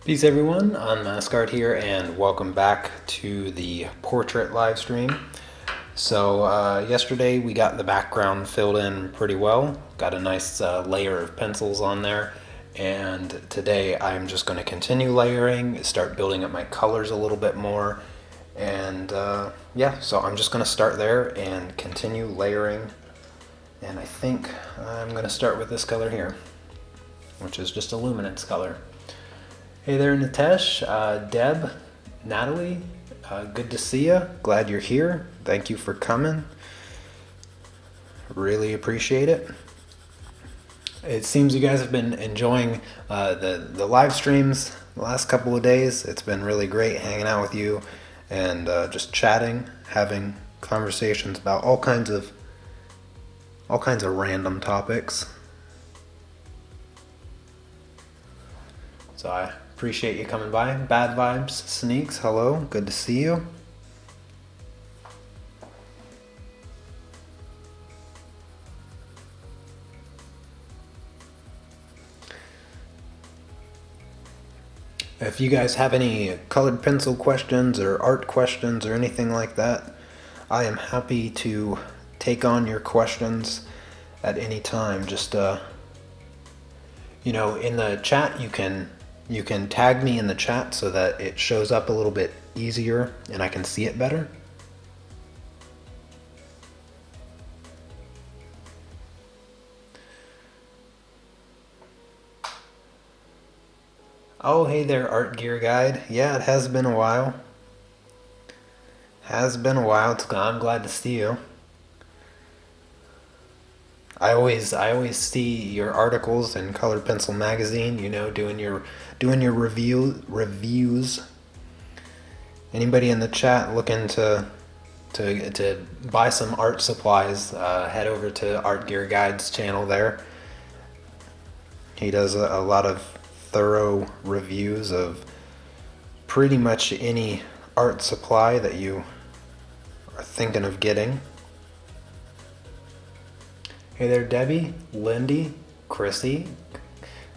Peace everyone, Unmask here and welcome back to the portrait live stream. So yesterday we got the background filled in pretty well, got a nice layer of pencils on there, and today I'm just going to continue layering, start building up my colors a little bit more, and yeah, so I'm just going to start there and continue layering, and I think I'm going to start with this color here, which is just a luminance color. Hey there, Nitesh, Deb, Natalie, good to see you. Glad you're here. Thank you for coming. Really appreciate it. It seems you guys have been enjoying the live streams the last couple of days. It's been really great hanging out with you and just chatting, having conversations about all kinds of random topics. So I appreciate you coming by. Bad Vibes Sneaks, hello, good to see you. If you guys have any colored pencil questions or art questions or anything like that, I am happy to take on your questions at any time. Just in the chat you can tag me in the chat so that it shows up a little bit easier and I can see it better. Oh, hey there, Art Gear Guide. Yeah, it has been a while. I'm glad to see you. I always see your articles in Colored Pencil magazine. Doing your reviews. Anybody in the chat looking to buy some art supplies? Head over to Art Gear Guide's channel there. He does a lot of thorough reviews of pretty much any art supply that you are thinking of getting. Hey there, Debbie, Lindy, Chrissy.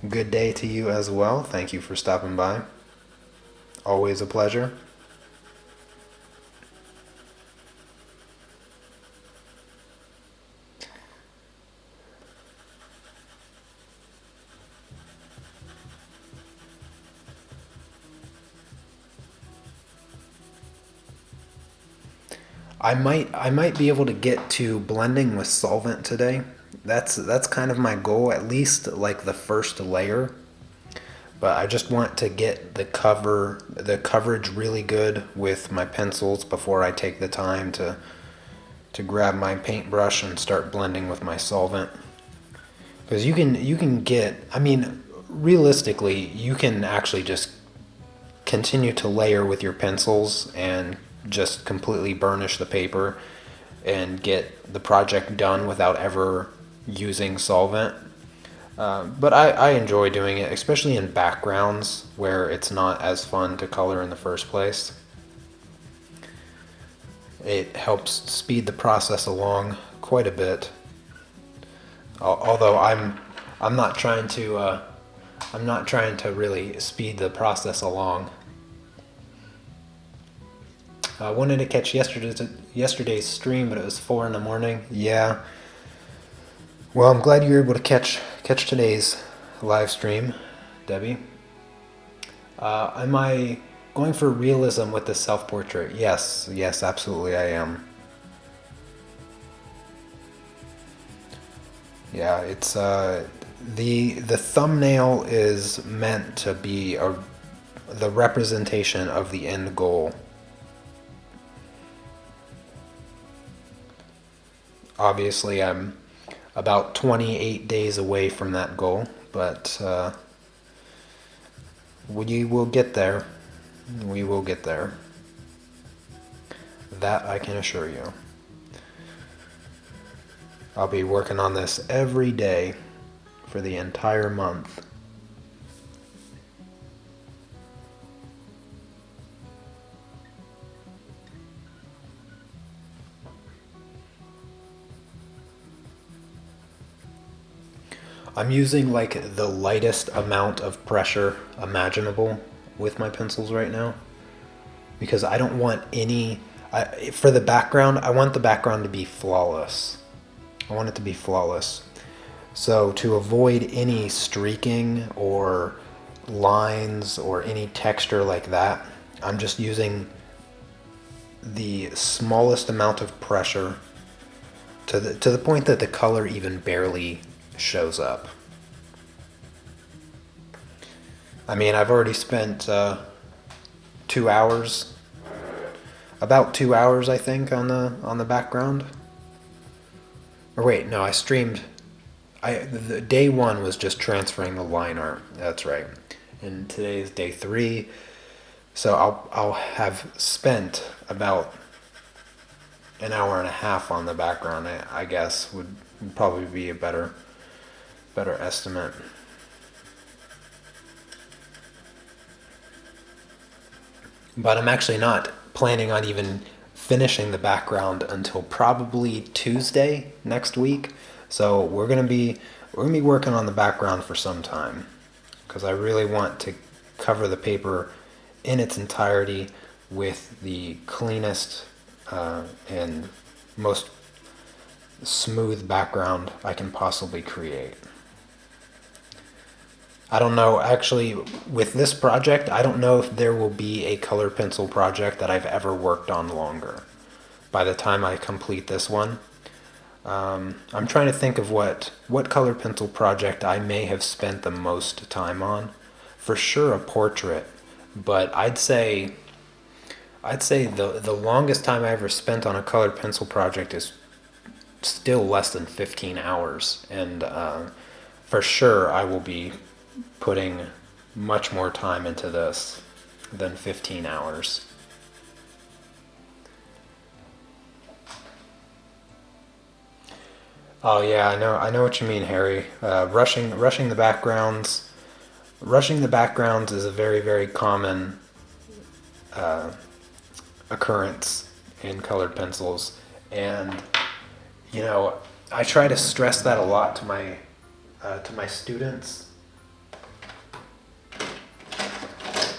Good day to you as well. Thank you for stopping by. Always a pleasure. I might be able to get to blending with solvent today. That's kind of my goal, at least like the first layer. But I just want to get the coverage really good with my pencils before I take the time to grab my paintbrush and start blending with my solvent. Because you can get, I mean, realistically, you can actually just continue to layer with your pencils and just completely burnish the paper and get the project done without ever using solvent. But I enjoy doing it, especially in backgrounds where it's not as fun to color in the first place. It helps speed the process along quite a bit. Although I'm not trying to really speed the process along. I wanted to catch yesterday's stream, but it was 4 in the morning. Yeah. Well, I'm glad you were able to catch today's live stream, Debbie. Am I going for realism with the self-portrait? Yes, absolutely I am. Yeah, it's the thumbnail is meant to be the representation of the end goal. Obviously, I'm about 28 days away from that goal, but we will get there. We will get there. That I can assure you. I'll be working on this every day for the entire month. I'm using like the lightest amount of pressure imaginable with my pencils right now, because I don't want any, for the background, I want the background to be flawless. I want it to be flawless. So to avoid any streaking or lines or any texture like that, I'm just using the smallest amount of pressure to the point that the color even barely shows up. I mean, I've already spent 2 hours, about 2 hours, I think, on the background. Or wait, no, I streamed. The day one was just transferring the line art. That's right. And today is day 3, so I'll have spent about an hour and a half on the background. I guess would probably be a better estimate. But I'm actually not planning on even finishing the background until probably Tuesday next week. So we're gonna be working on the background for some time, because I really want to cover the paper in its entirety with the cleanest and most smooth background I can possibly create. I don't know, actually, with this project, I don't know if there will be a color pencil project that I've ever worked on longer by the time I complete this one. I'm trying to think of what color pencil project I may have spent the most time on. For sure a portrait, but I'd say the longest time I ever spent on a colored pencil project is still less than 15 hours. And for sure I will be putting much more time into this than 15 hours. Oh yeah, I know what you mean, Harry. Rushing the backgrounds. Rushing the backgrounds is a very, very common occurrence in colored pencils, and you know, I try to stress that a lot to my students.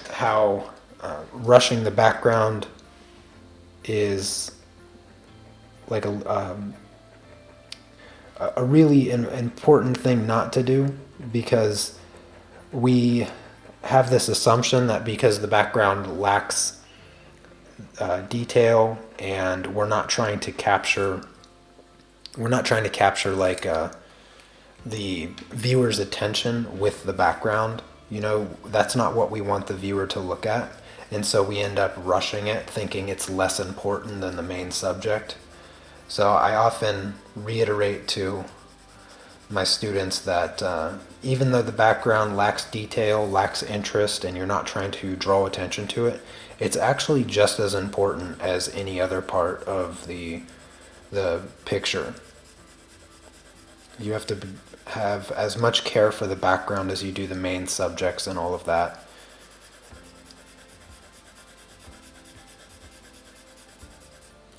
How rushing the background is like a really important thing not to do, because we have this assumption that because the background lacks detail, and we're not trying to capture like the viewer's attention with the background. You know, that's not what we want the viewer to look at, and so we end up rushing it, thinking it's less important than the main subject. So I often reiterate to my students that even though the background lacks detail, lacks interest, and you're not trying to draw attention to it, it's actually just as important as any other part of the picture. You have to have as much care for the background as you do the main subjects and all of that.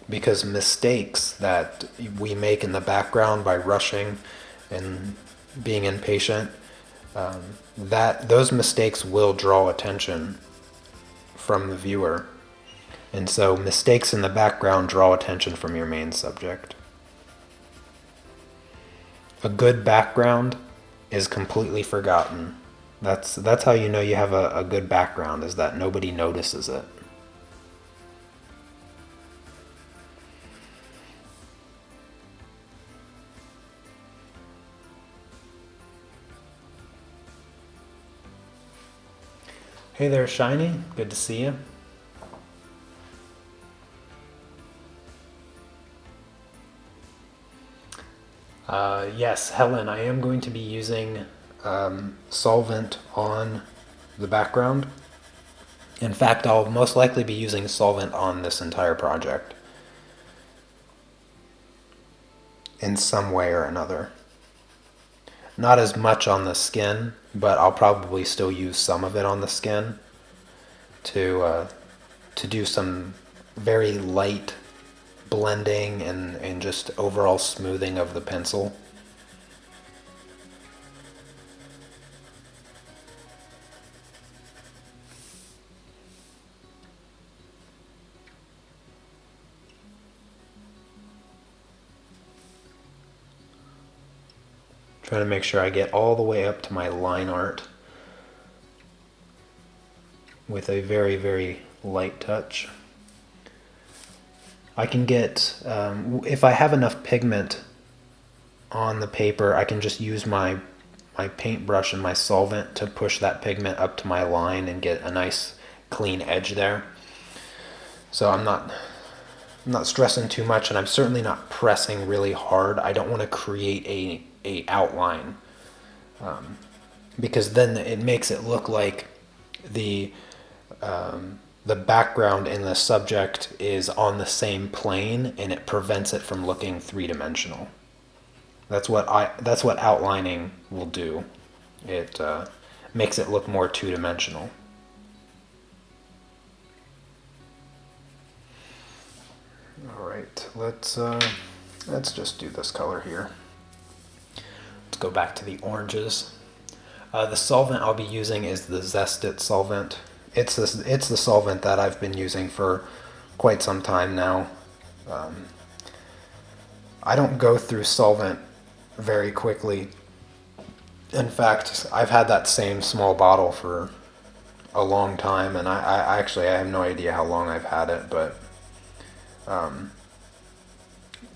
Because mistakes that we make in the background by rushing and being impatient, that those mistakes will draw attention from the viewer. And so mistakes in the background draw attention from your main subject. A good background is completely forgotten. That's how you know you have a good background, is that nobody notices it. Hey there, Shiny. Good to see you. Yes, Helen, I am going to be using solvent on the background. In fact, I'll most likely be using solvent on this entire project in some way or another. Not as much on the skin, but I'll probably still use some of it on the skin to do some very light blending and just overall smoothing of the pencil. Trying to make sure I get all the way up to my line art with a very, very light touch. I can get, if I have enough pigment on the paper, I can just use my paintbrush and my solvent to push that pigment up to my line and get a nice clean edge there. So I'm not stressing too much, and I'm certainly not pressing really hard. I don't want to create a outline, because then it makes it look like the background and the subject is on the same plane, and it prevents it from looking three-dimensional. That's what outlining will do. It makes it look more two-dimensional. All right, let's just do this color here. Let's go back to the oranges. The solvent I'll be using is the Zest-It solvent. It's the solvent that I've been using for quite some time now. I don't go through solvent very quickly. In fact, I've had that same small bottle for a long time, and I actually have no idea how long I've had it, but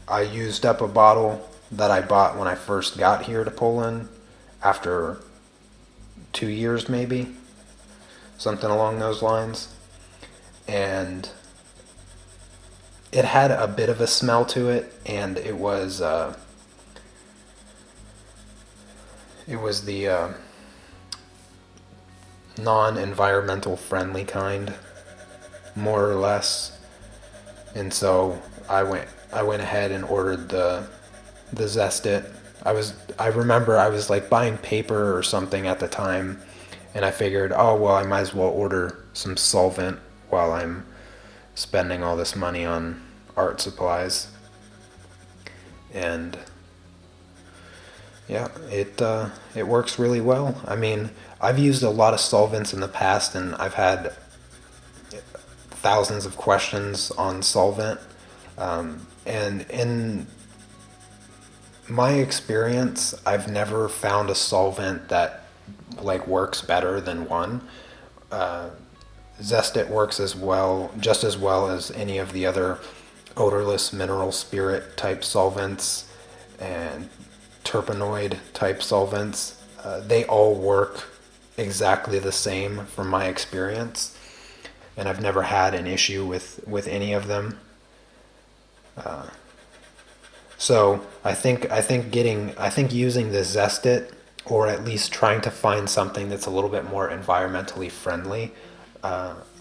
I used up a bottle that I bought when I first got here to Poland after 2 years maybe, something along those lines, and it had a bit of a smell to it, and it was the non-environmental friendly kind, more or less. And so I went ahead and ordered the Zest-It. I remember I was like buying paper or something at the time, and I figured, oh well, I might as well order some solvent while I'm spending all this money on art supplies. And yeah, it works really well. I mean, I've used a lot of solvents in the past, and I've had thousands of questions on solvent. And in my experience, I've never found a solvent that like works better than one. Zest-It works just as well as any of the other odorless mineral spirit type solvents and terpenoid type solvents. They all work exactly the same from my experience, and I've never had an issue with any of them. So I think using the Zest-It, or at least trying to find something that's a little bit more environmentally friendly,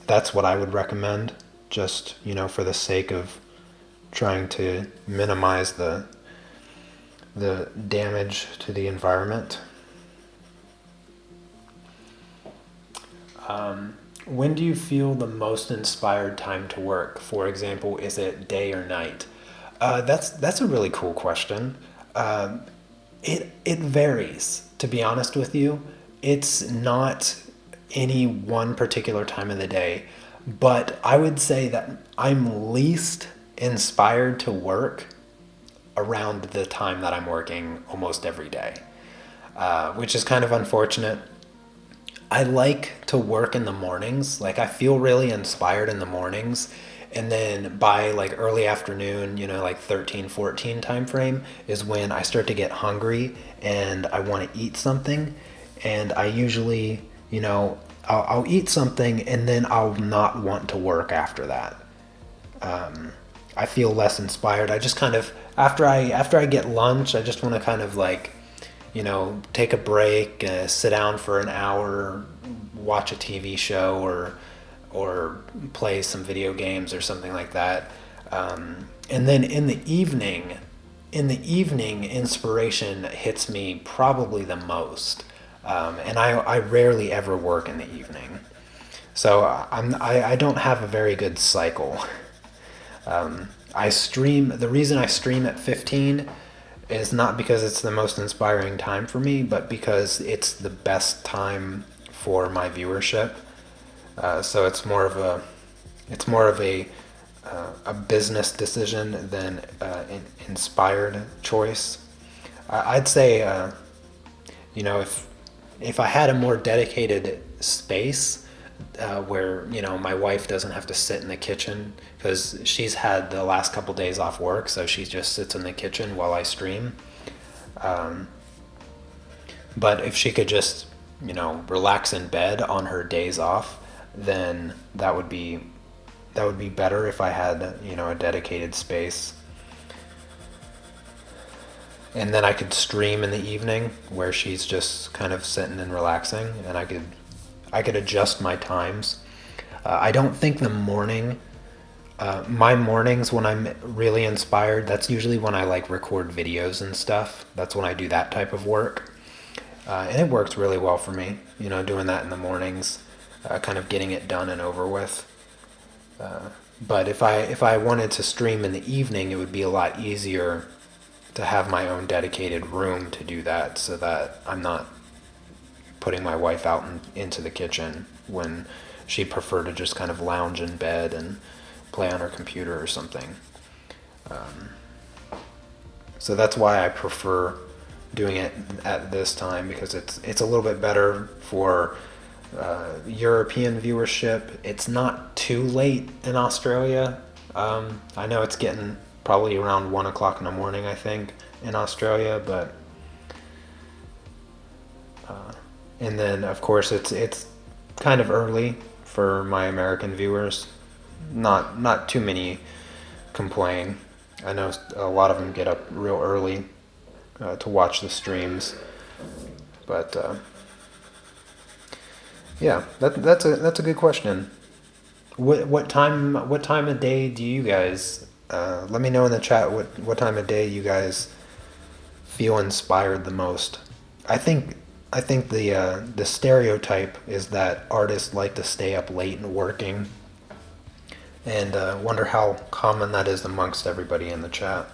that's what I would recommend, just, for the sake of trying to minimize the damage to the environment. When do you feel the most inspired time to work? For example, is it day or night? That's a really cool question. It varies, to be honest with you. It's not any one particular time of the day, but I would say that I'm least inspired to work around the time that I'm working almost every day, which is kind of unfortunate. I like to work in the mornings. Like, I feel really inspired in the mornings, and then by like early afternoon, like 13-14 time frame is when I start to get hungry and I want to eat something, and I usually, I'll eat something and then I'll not want to work after that. I feel less inspired. I just kind of, after I get lunch, I just want to kind of like, take a break, sit down for an hour, watch a TV show, or play some video games or something like that. And then in the evening, inspiration hits me probably the most. And I rarely ever work in the evening. So I don't have a very good cycle. The reason I stream at 15 is not because it's the most inspiring time for me, but because it's the best time for my viewership. So it's more of a business decision than an inspired choice. I'd say you know, if I had a more dedicated space where, you know, my wife doesn't have to sit in the kitchen, because she's had the last couple days off work, so she just sits in the kitchen while I stream. But if she could just, you know, relax in bed on her days off, then that would be better if I had, you know, a dedicated space. And then I could stream in the evening where she's just kind of sitting and relaxing, and I could adjust my times. I don't think the morning, my mornings when I'm really inspired, that's usually when I like record videos and stuff. That's when I do that type of work. And it works really well for me, you know, doing that in the mornings, kind of getting it done and over with. But if I wanted to stream in the evening, it would be a lot easier to have my own dedicated room to do that, so that I'm not putting my wife out into the kitchen when she'd prefer to just kind of lounge in bed and play on her computer or something. So that's why I prefer doing it at this time, because it's a little bit better for European viewership. It's not too late in Australia. I know it's getting probably around 1 o'clock in the morning, I think, in Australia, but and then of course it's kind of early for my American viewers. Not too many complain. I know a lot of them get up real early to watch the streams, but yeah, that's a good question. What time of day do you guys? Let me know in the chat what time of day you guys feel inspired the most. I think the stereotype is that artists like to stay up late and working, and wonder how common that is amongst everybody in the chat.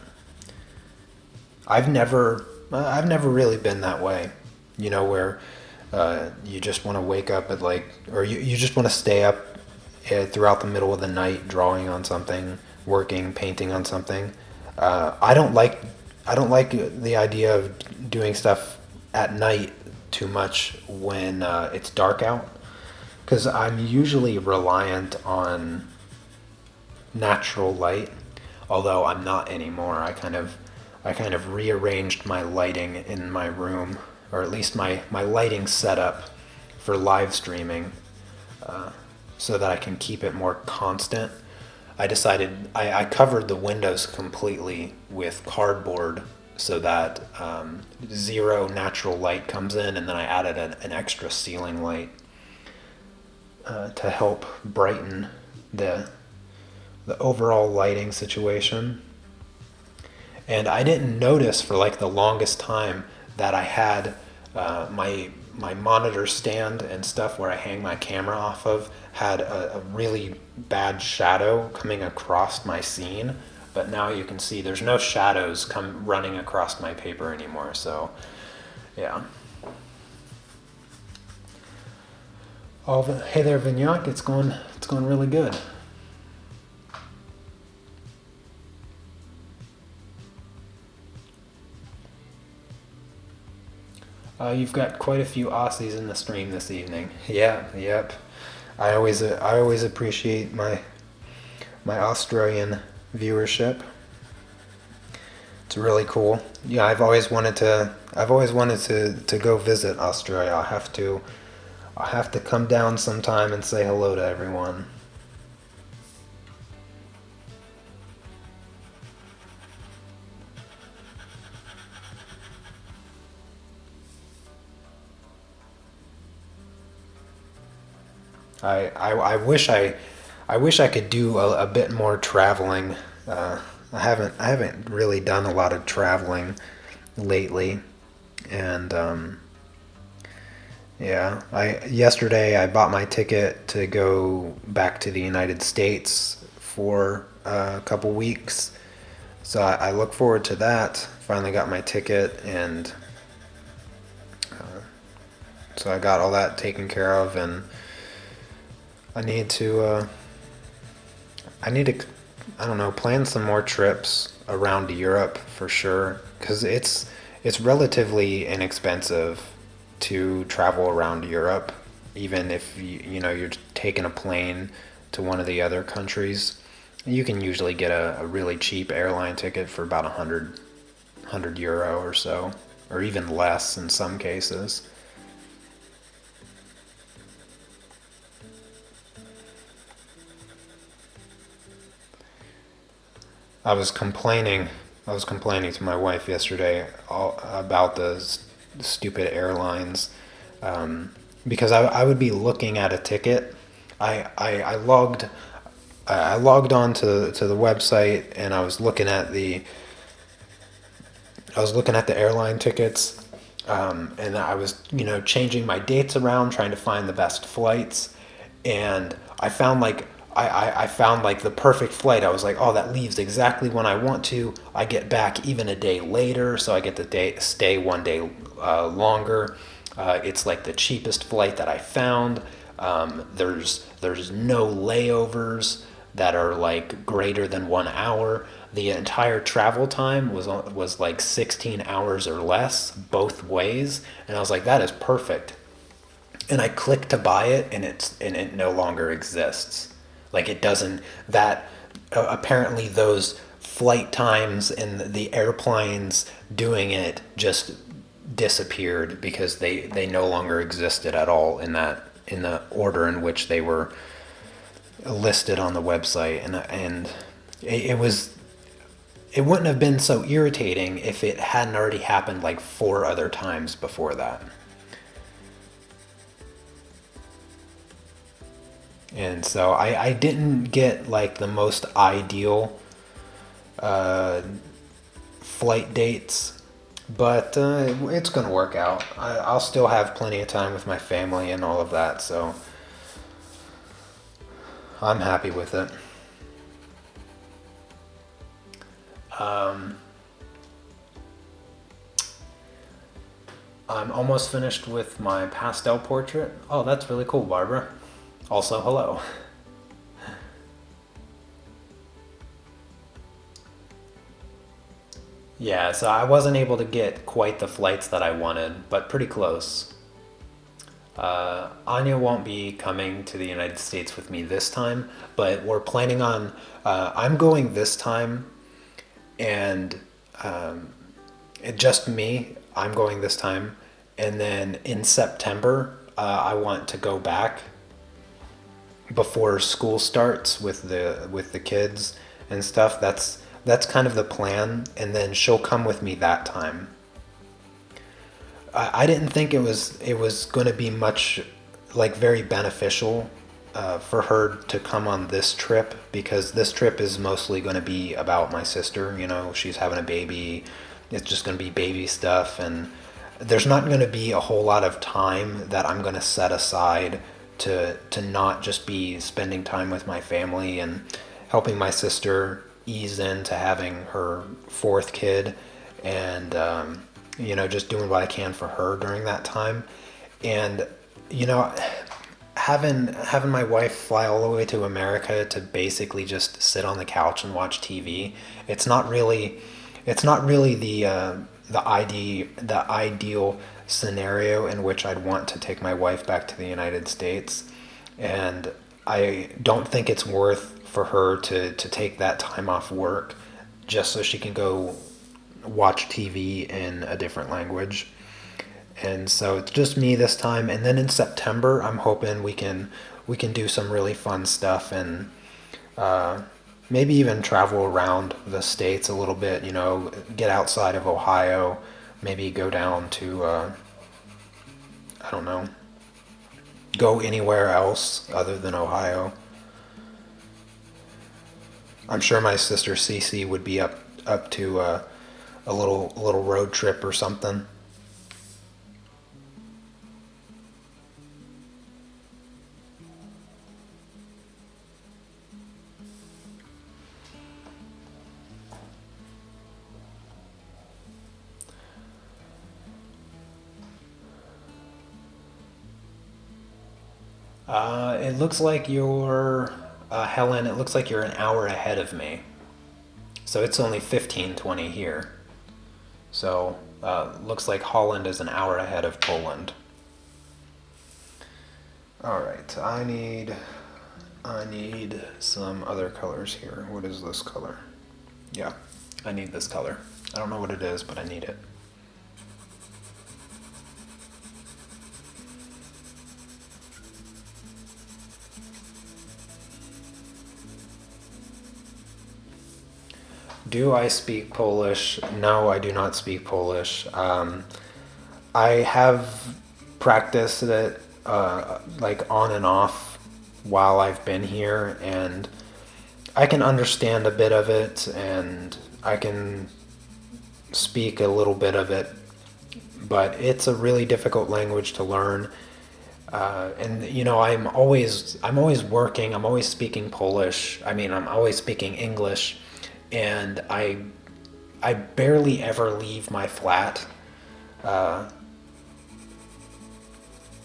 I've never really been that way, you know, where you just want to wake up at like, or you just want to stay up throughout the middle of the night drawing on something, working, painting on something. I don't like the idea of doing stuff at night too much when it's dark out, because I'm usually reliant on natural light, although I'm not anymore. I kind of rearranged my lighting in my room, or at least my lighting setup for live streaming, so that I can keep it more constant. I decided I covered the windows completely with cardboard so that zero natural light comes in, and then I added an extra ceiling light to help brighten the overall lighting situation. And I didn't notice for like the longest time that I had my monitor stand and stuff where I hang my camera off of had a really bad shadow coming across my scene. But now you can see there's no shadows come running across my paper anymore. So, yeah. Hey there, Vignac. It's going really good. You've got quite a few Aussies in the stream this evening. Yeah, yep. I always appreciate my Australian viewership. It's really cool. Yeah, I've always wanted to go visit Australia. I'll have to come down sometime and say hello to everyone. I wish I could do a bit more traveling. I haven't really done a lot of traveling lately, and yeah, yesterday I bought my ticket to go back to the United States for a couple weeks, so I look forward to that. Finally got my ticket, and so I got all that taken care of, and I need to I don't know, plan some more trips around Europe for sure, because it's relatively inexpensive to travel around Europe, even if you're taking a plane to one of the other countries. You can usually get a really cheap airline ticket for about 100 euro or so, or even less in some cases. I was complaining. I was complaining to my wife yesterday about the stupid airlines, because I would be looking at a ticket. I logged on to the website, and I was looking at the airline tickets, and I was changing my dates around, trying to find the best flights, and I found like the perfect flight. I was like, oh, that leaves exactly when I want to. I get back even a day later, so I get to stay one day longer. It's like the cheapest flight that I found. There's no layovers that are like greater than 1 hour. The entire travel time was like 16 hours or less both ways, and I was like, that is perfect. And I click to buy it, and it no longer exists. Like it doesn't that apparently those flight times and the airplanes doing it just disappeared because they no longer existed at all in the order in which they were listed on the website, and it wouldn't have been so irritating if it hadn't already happened like 4 other times before that. And so I didn't get like the most ideal flight dates, but it's gonna work out. I'll still have plenty of time with my family and all of that, so I'm happy with it. I'm almost finished with my pastel portrait. Oh, that's really cool, Barbara. Also, hello. Yeah, so I wasn't able to get quite the flights that I wanted, but pretty close. Anya won't be coming to the United States with me this time, but we're planning on. I'm going this time, and just me. I'm going this time, and then in September, I want to go back before school starts with the kids and stuff. That's kind of the plan, and then she'll come with me that time. I didn't think it was going to be much like very beneficial for her to come on this trip, because this trip is mostly going to be about my sister. She's having a baby. It's just going to be baby stuff, and there's not going to be a whole lot of time that I'm going to set aside to not just be spending time with my family and helping my sister ease into having her fourth kid, and just doing what I can for her during that time. And having my wife fly all the way to America to basically just sit on the couch and watch TV, it's not really the ideal scenario in which I'd want to take my wife back to the United States. And I don't think it's worth for her to take that time off work just so she can go watch TV in a different language. And so it's just me this time, and then in September I'm hoping we can do some really fun stuff, and maybe even travel around the states a little bit, get outside of Ohio, maybe go down to I don't know, go anywhere else other than Ohio. I'm sure my sister Cece would be up to a little road trip or something. It looks like you're Helen. It looks like you're an hour ahead of me, so it's only 15:20 here. So looks like Holland is an hour ahead of Poland. All right, I need some other colors here. What is this color? Yeah, I need this color. I don't know what it is, but I need it. Do I speak Polish? No, I do not speak Polish. I have practiced it like on and off while I've been here, and I can understand a bit of it, and I can speak a little bit of it, but it's a really difficult language to learn. And you know, I'm always working. I'm always speaking Polish. I mean, I'm always speaking English, and I barely ever leave my flat,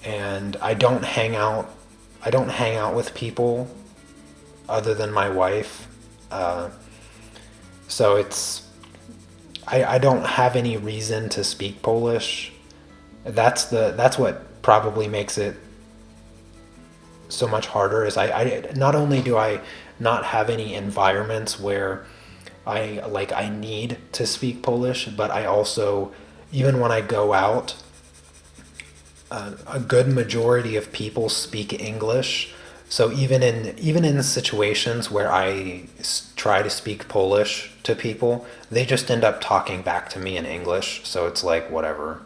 and I don't hang out. I don't hang out with people other than my wife. So I don't have any reason to speak Polish. That's what probably makes it so much harder is I not only do I not have any environments where I need to speak Polish, but I also, even when I go out, a good majority of people speak English. So even in situations where I try to speak Polish to people, they just end up talking back to me in English. So it's like whatever.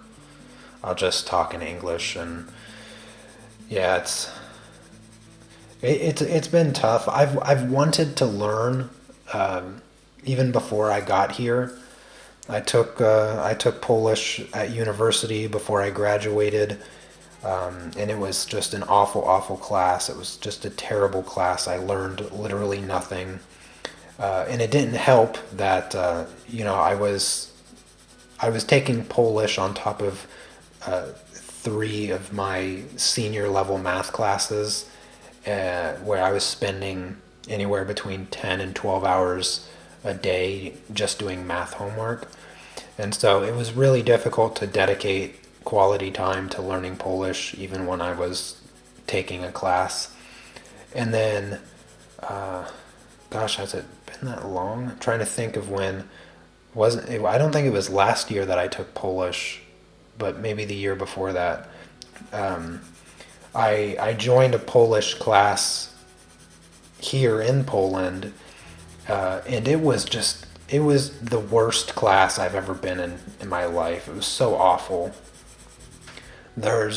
I'll just talk in English, and yeah, it's been tough. I've wanted to learn even before I got here. I took Polish at university before I graduated, and it was just an awful class. It was just a terrible class. I learned literally nothing, and it didn't help that you know I was taking Polish on top of three of my senior level math classes, where I was spending anywhere between 10 and 12 hours a day just doing math homework. And so it was really difficult to dedicate quality time to learning Polish, even when I was taking a class. And then, gosh, has it been that long? I'm trying to think of when. I don't think it was last year that I took Polish, but maybe the year before that. I joined a Polish class here in Poland, and it was the worst class I've ever been in my life. It was so awful. There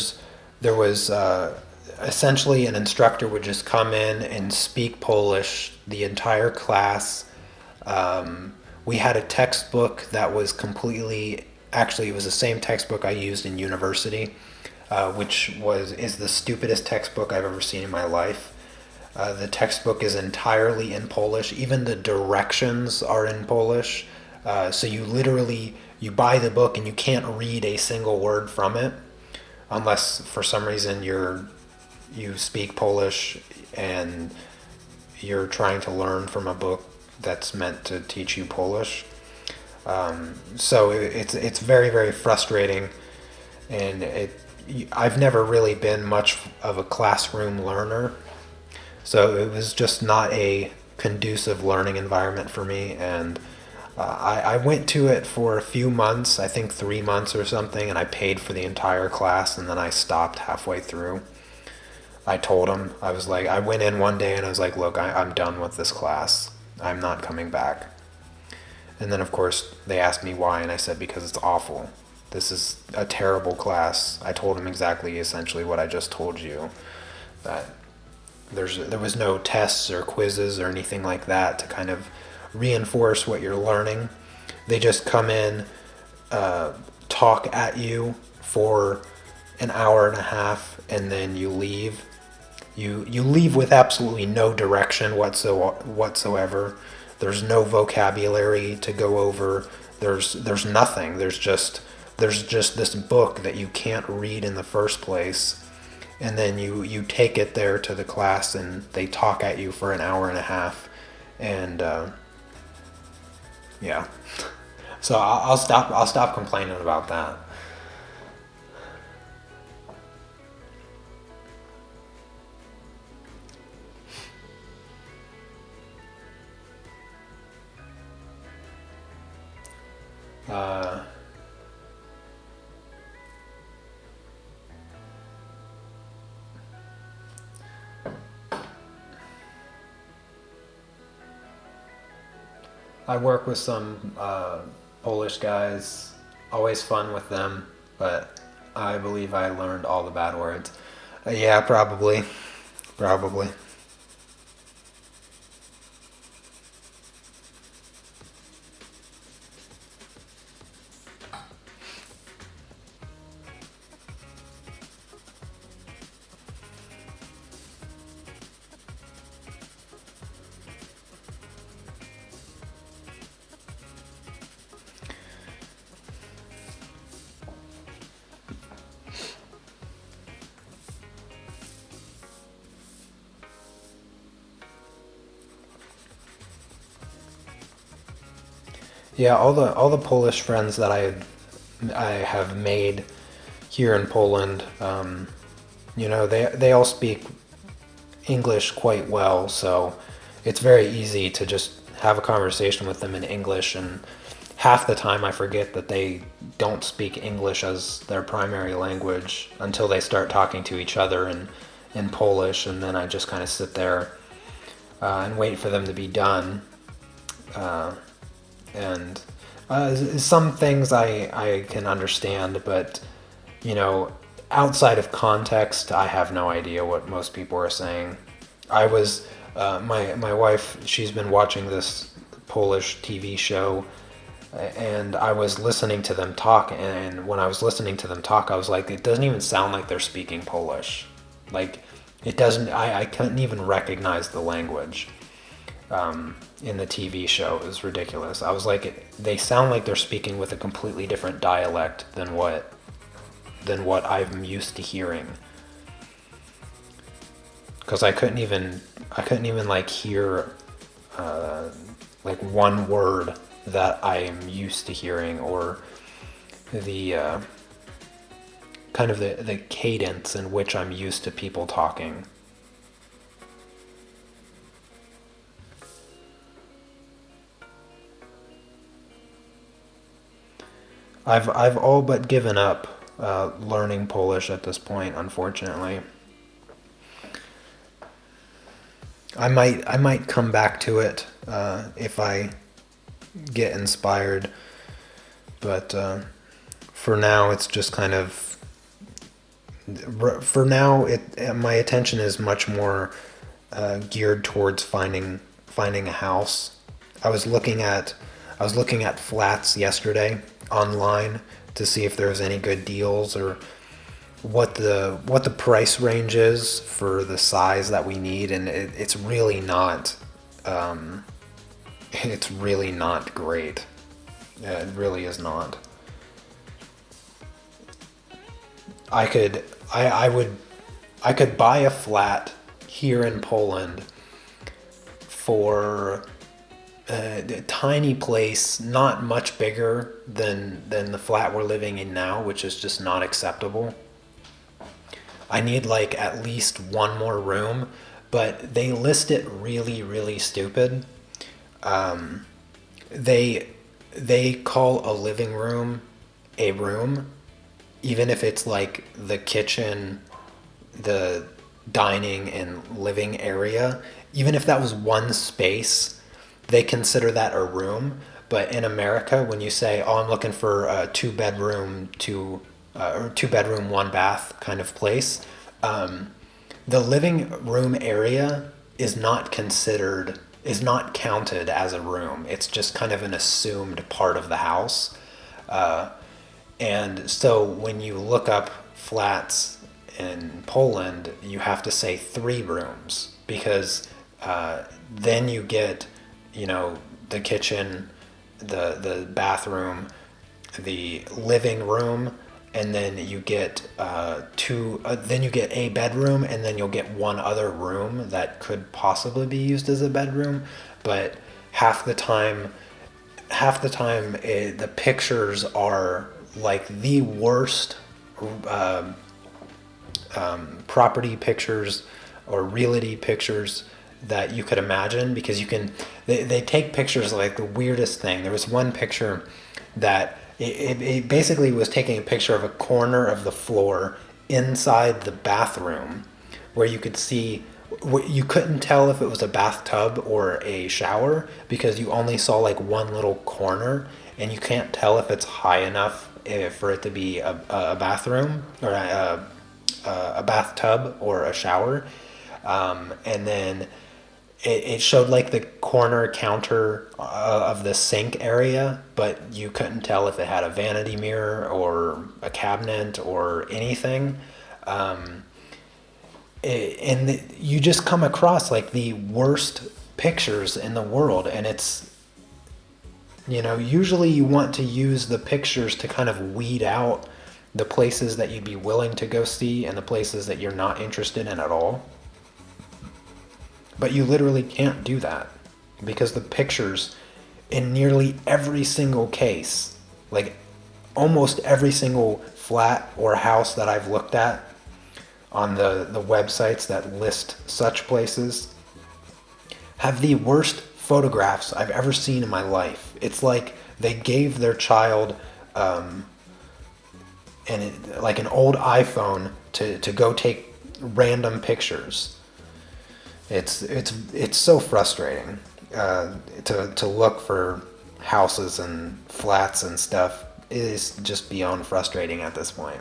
was essentially an instructor would just come in and speak Polish the entire class. We had a textbook that was actually it was the same textbook I used in university, which is the stupidest textbook I've ever seen in my life. The textbook is entirely in Polish. Even the directions are in Polish. So you buy the book and you can't read a single word from it, unless for some reason you speak Polish and you're trying to learn from a book that's meant to teach you Polish. So it's very frustrating, and I've never really been much of a classroom learner. So it was just not a conducive learning environment for me, and I went to it for a few months, I think 3 months or something, and I paid for the entire class, and then I stopped halfway through. I told him, I went in one day and I was like, look, I'm done with this class. I'm not coming back. And then, of course, they asked me why, and I said, because it's awful. This is a terrible class. I told him exactly, essentially, what I just told you, that there was no tests or quizzes or anything like that to kind of reinforce what you're learning. They just come in, talk at you for an hour and a half, and then you leave. You leave with absolutely no direction whatsoever. There's no vocabulary to go over. There's nothing. There's just this book that you can't read in the first place. And then you take it there to the class, and they talk at you for an hour and a half, and yeah. So I'll stop complaining about that. I work with some Polish guys. Always fun with them, but I believe I learned all the bad words. Yeah, probably. Probably. Yeah, all the Polish friends that I have made here in Poland, they all speak English quite well, so it's very easy to just have a conversation with them in English. And half the time I forget that they don't speak English as their primary language until they start talking to each other in Polish, and then I just kind of sit there and wait for them to be done. Uh, and some things I can understand, but you know, outside of context, I have no idea what most people are saying. I was my wife. She's been watching this Polish TV show, and I was listening to them talk. And when I was listening to them talk, I was like, it doesn't even sound like they're speaking Polish. Like, it doesn't. I couldn't even recognize the language in the TV show. It was ridiculous. I was like, they sound like they're speaking with a completely different dialect than what I'm used to hearing. Because I couldn't even like hear like one word that I'm used to hearing, or the kind of the cadence in which I'm used to people talking. I've all but given up learning Polish at this point, unfortunately. I might come back to it if I get inspired, but for now it's just kind of for now it my attention is much more geared towards finding a house. I was looking at I was looking at flats yesterday online to see if there was any good deals, or what the price range is for the size that we need, and it's really not it's really not great. Yeah, it really is not. I could buy a flat here in Poland for a tiny place, not much bigger than the flat we're living in now, which is just not acceptable. I need like at least one more room, but they list it really, really stupid. Um, they they call a living room a room, even if it's like the kitchen, the dining and living area. Even if that was one space, they consider that a room. But in America, when you say, "Oh, I'm looking for a two bedroom, one bath kind of place," um, the living room area is not counted as a room. It's just kind of an assumed part of the house. Uh, and so when you look up flats in Poland, you have to say three rooms, because then you get, the kitchen, the bathroom, the living room, and then you get then you get a bedroom, and then you'll get one other room that could possibly be used as a bedroom. But half the time, the pictures are like the worst uh, property pictures or realty pictures that you could imagine, because they take pictures like the weirdest thing. There was one picture that it basically was taking a picture of a corner of the floor inside the bathroom, where you could see You couldn't tell if it was a bathtub or a shower because you only saw like one little corner, and you can't tell if it's high enough for it to be a bathroom or a bathtub or a shower. And then it showed like the corner counter of the sink area, but you couldn't tell if it had a vanity mirror or a cabinet or anything. And you just come across like the worst pictures in the world, and it's, usually you want to use the pictures to kind of weed out the places that you'd be willing to go see and the places that you're not interested in at all. But you literally can't do that because the pictures in nearly every single case, like almost every single flat or house that I've looked at on the websites that list such places, have the worst photographs I've ever seen in my life. It's like they gave their child like an old iPhone to go take random pictures. It's so frustrating to look for houses and flats and stuff. It is just beyond frustrating at this point.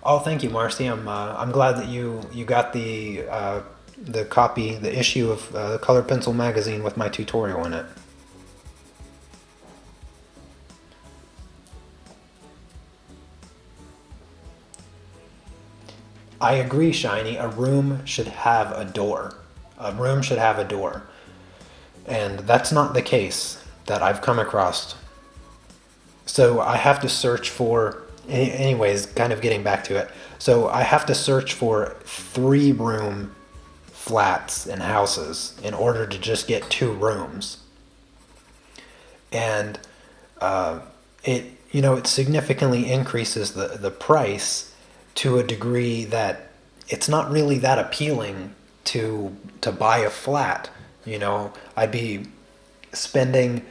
Oh, thank you, Marcy. I'm glad that you got the copy, the issue of the Color Pencil magazine with my tutorial in it. I agree, Shiny. A room should have a door. A room should have a door. And that's not the case that I've come across. So I have to search for, anyways, kind of getting back to it. So I have to search for 3-room flats and houses in order to just get 2 rooms. And it significantly increases the price to a degree that it's not really that appealing to buy a flat. I'd be spending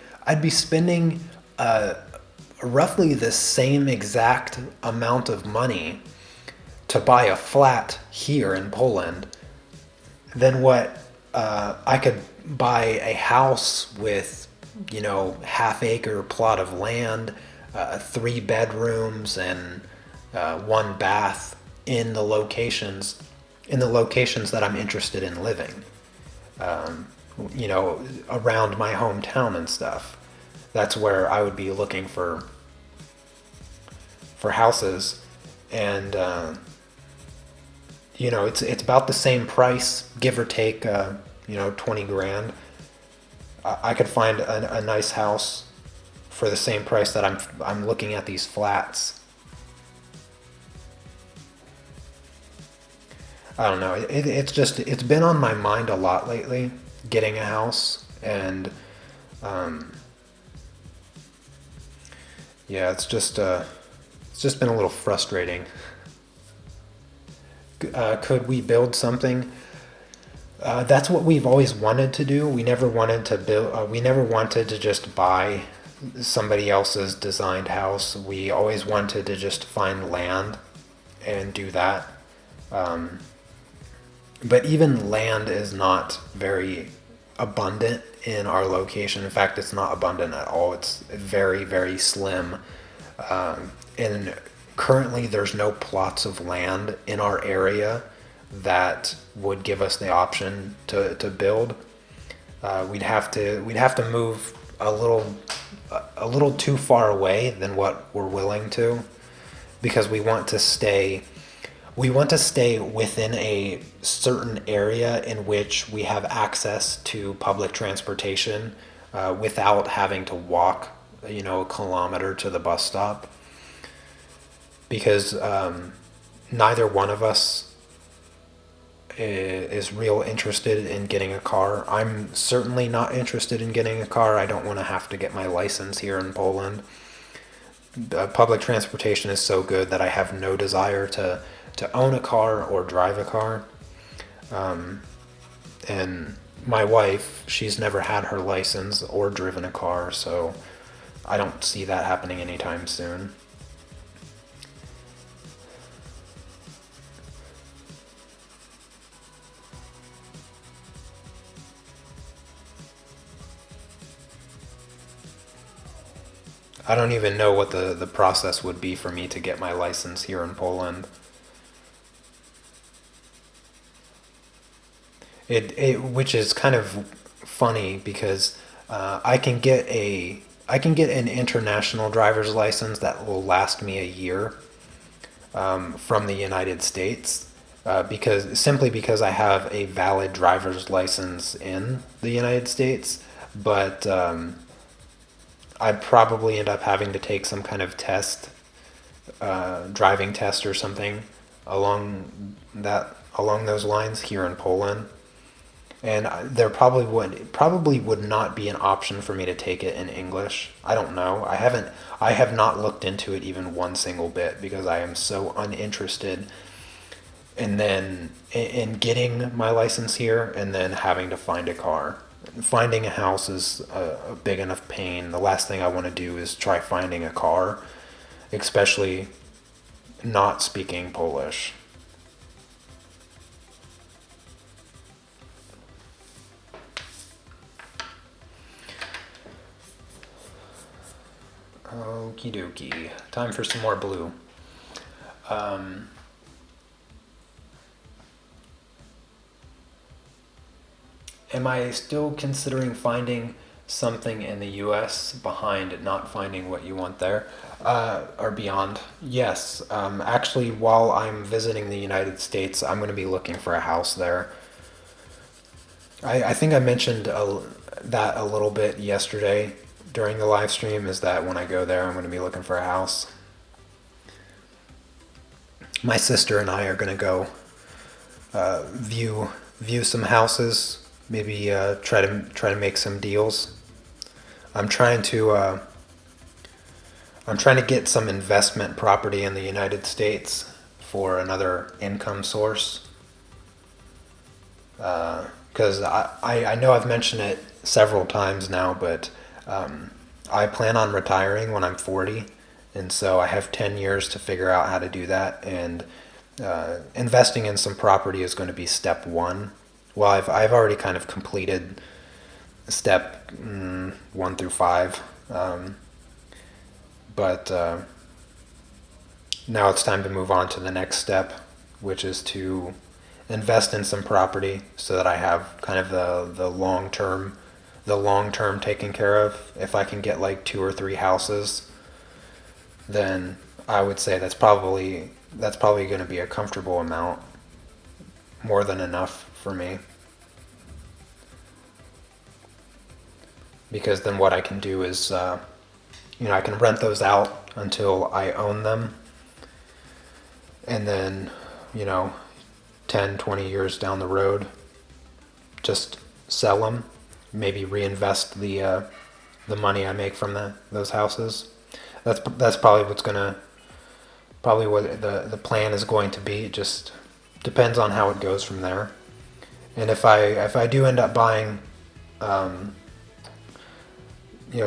roughly the same exact amount of money to buy a flat here in Poland than what I could buy a house with, half-acre plot of land, 3 bedrooms, and 1 bath in the locations that I'm interested in living. Around my hometown and stuff. That's where I would be looking for houses, and it's about the same price, give or take, 20 grand. I could find a nice house for the same price that I'm looking at these flats. I don't know. It's been on my mind a lot lately, getting a house, and yeah, it's just been a little frustrating. Could we build something? That's what we've always wanted to do. We never wanted to build. We never wanted to just buy somebody else's designed house. We always wanted to just find land and do that. But even land is not very abundant in our location. In fact, it's not abundant at all. It's very, very slim. And currently there's no plots of land in our area that would give us the option to build. We'd have to move a little too far away than what we're willing to, because we want to stay within a certain area in which we have access to public transportation without having to walk, a kilometer to the bus stop. Because neither one of us is real interested in getting a car. I'm certainly not interested in getting a car. I don't want to have to get my license here in Poland. Public transportation is so good that I have no desire to own a car or drive a car. And my wife, she's never had her license or driven a car, so I don't see that happening anytime soon. I don't even know what the process would be for me to get my license here in Poland. Which is kind of funny because I can get an international driver's license that will last me a year from the United States because I have a valid driver's license in the United States, but I'd probably end up having to take some kind of test, driving test or something along those lines here in Poland. And there probably would not be an option for me to take it in English. I don't know. I have not looked into it even one single bit because I am so uninterested in getting my license here and then having to find a car. Finding a house is a big enough pain. The last thing I want to do is try finding a car, especially not speaking Polish. Okie dokie. Time for some more blue. Um, am I still considering finding something in the US behind not finding what you want there? Or beyond? Yes. Actually, while I'm visiting the United States, I'm going to be looking for a house there. I think I mentioned that a little bit yesterday during the live stream, is that when I go there, I'm going to be looking for a house. My sister and I are going to go view some houses, maybe try to make some deals. I'm trying to get some investment property in the United States for another income source. Because I know I've mentioned it several times now, but I plan on retiring when I'm 40, and so I have 10 years to figure out how to do that. And investing in some property is going to be step one. Well, I've already kind of completed step 1 through 5, but now it's time to move on to the next step, which is to invest in some property so that I have kind of the long term taken care of. If I can get like 2 or 3 houses, then I would say that's probably going to be a comfortable amount, more than enough for me. Because then what I can do is, I can rent those out until I own them, and then, 10, 20 years down the road, just sell them, maybe reinvest the money I make from those houses. That's probably what the plan is going to be. It just depends on how it goes from there. And if I do end up buying a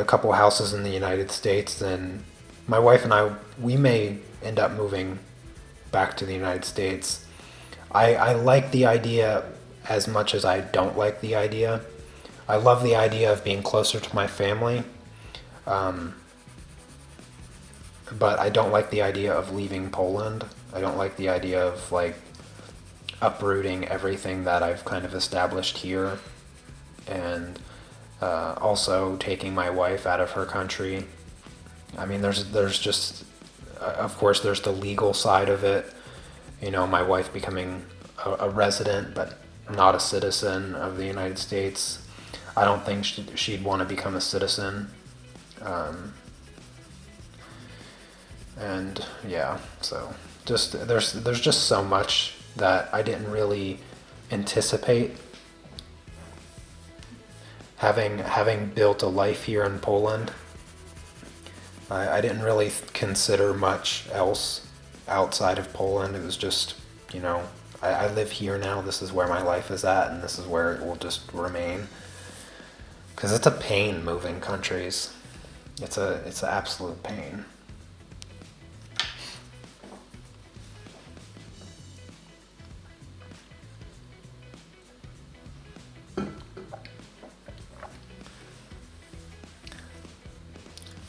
couple houses in the United States, then my wife and we may end up moving back to the United States. I like the idea as much as I don't like the idea. I love the idea of being closer to my family, but I don't like the idea of leaving Poland. I don't like the idea of like uprooting everything that I've kind of established here, and also taking my wife out of her country. I mean, there's just, of course, there's the legal side of it. My wife becoming a resident but not a citizen of the United States. I don't think she'd want to become a citizen. And yeah, so just there's just so much that I didn't really anticipate. Having built a life here in Poland, I didn't really consider much else outside of Poland. It was just, I live here now. This is where my life is at, and this is where it will just remain. Because it's a pain moving countries. It's an absolute pain.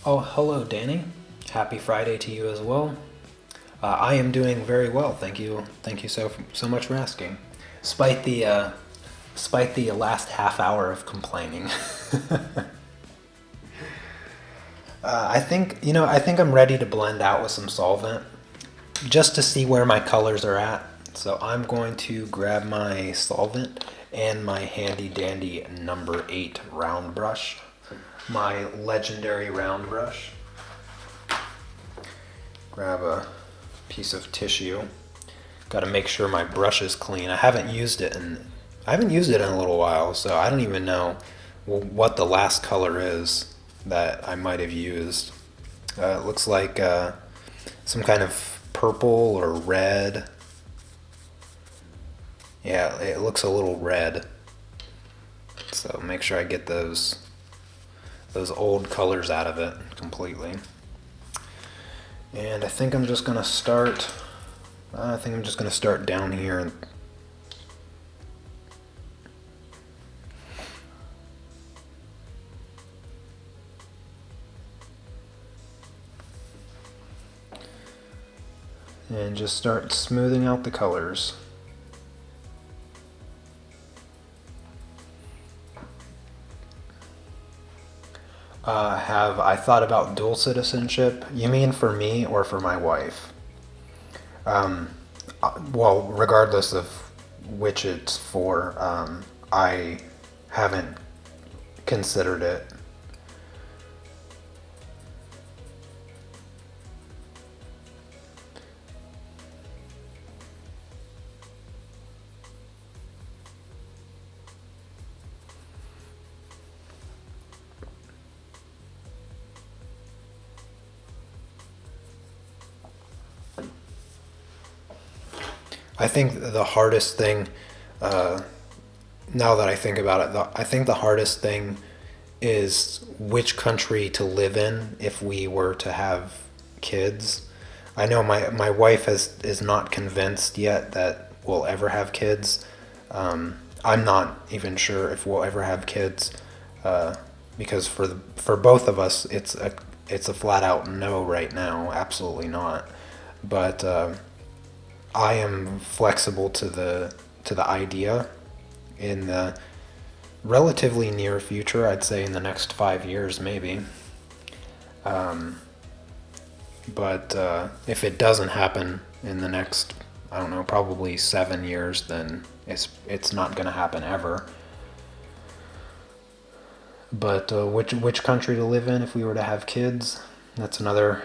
Oh, hello, Danny. Happy Friday to you as well. I am doing very well, thank you. Thank you so much for asking. Despite the last half hour of complaining, I think I'm ready to blend out with some solvent, just to see where my colors are at. So I'm going to grab my solvent and my handy dandy number 8 round brush, my legendary round brush. Grab a piece of tissue. Got to make sure my brush is clean. I haven't used it in a little while, so I don't even know what the last color is that I might have used. It looks like some kind of purple or red. Yeah, it looks a little red. So make sure I get those old colors out of it completely. And I think I'm just gonna start down here. And just start smoothing out the colors. Have I thought about dual citizenship? You mean for me or for my wife? Well, regardless of which it's for, I haven't considered it. I think the hardest thing, now that I think about it, I think the hardest thing is which country to live in if we were to have kids. I know my wife is not convinced yet that we'll ever have kids. I'm not even sure if we'll ever have kids, because for both of us it's a flat out no right now, absolutely not. But I am flexible to the idea in the relatively near future. I'd say in the next 5 years, maybe. But if it doesn't happen in the next, I don't know, probably 7 years, then it's not going to happen ever. But which country to live in if we were to have kids? That's another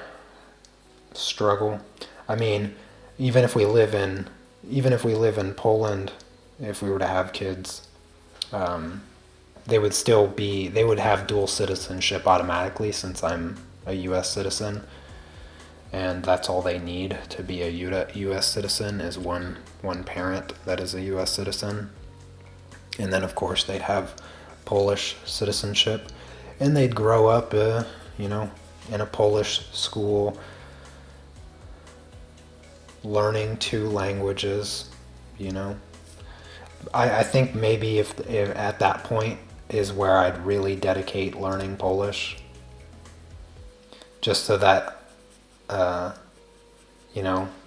struggle. I mean, even if we live in Poland, if we were to have kids, they would have dual citizenship automatically since I'm a U.S. citizen, and that's all they need to be a U.S. citizen is one parent that is a U.S. citizen, and then of course they'd have Polish citizenship, and they'd grow up, in a Polish school, learning 2 languages, I think maybe if at that point is where I'd really dedicate learning Polish, just so that,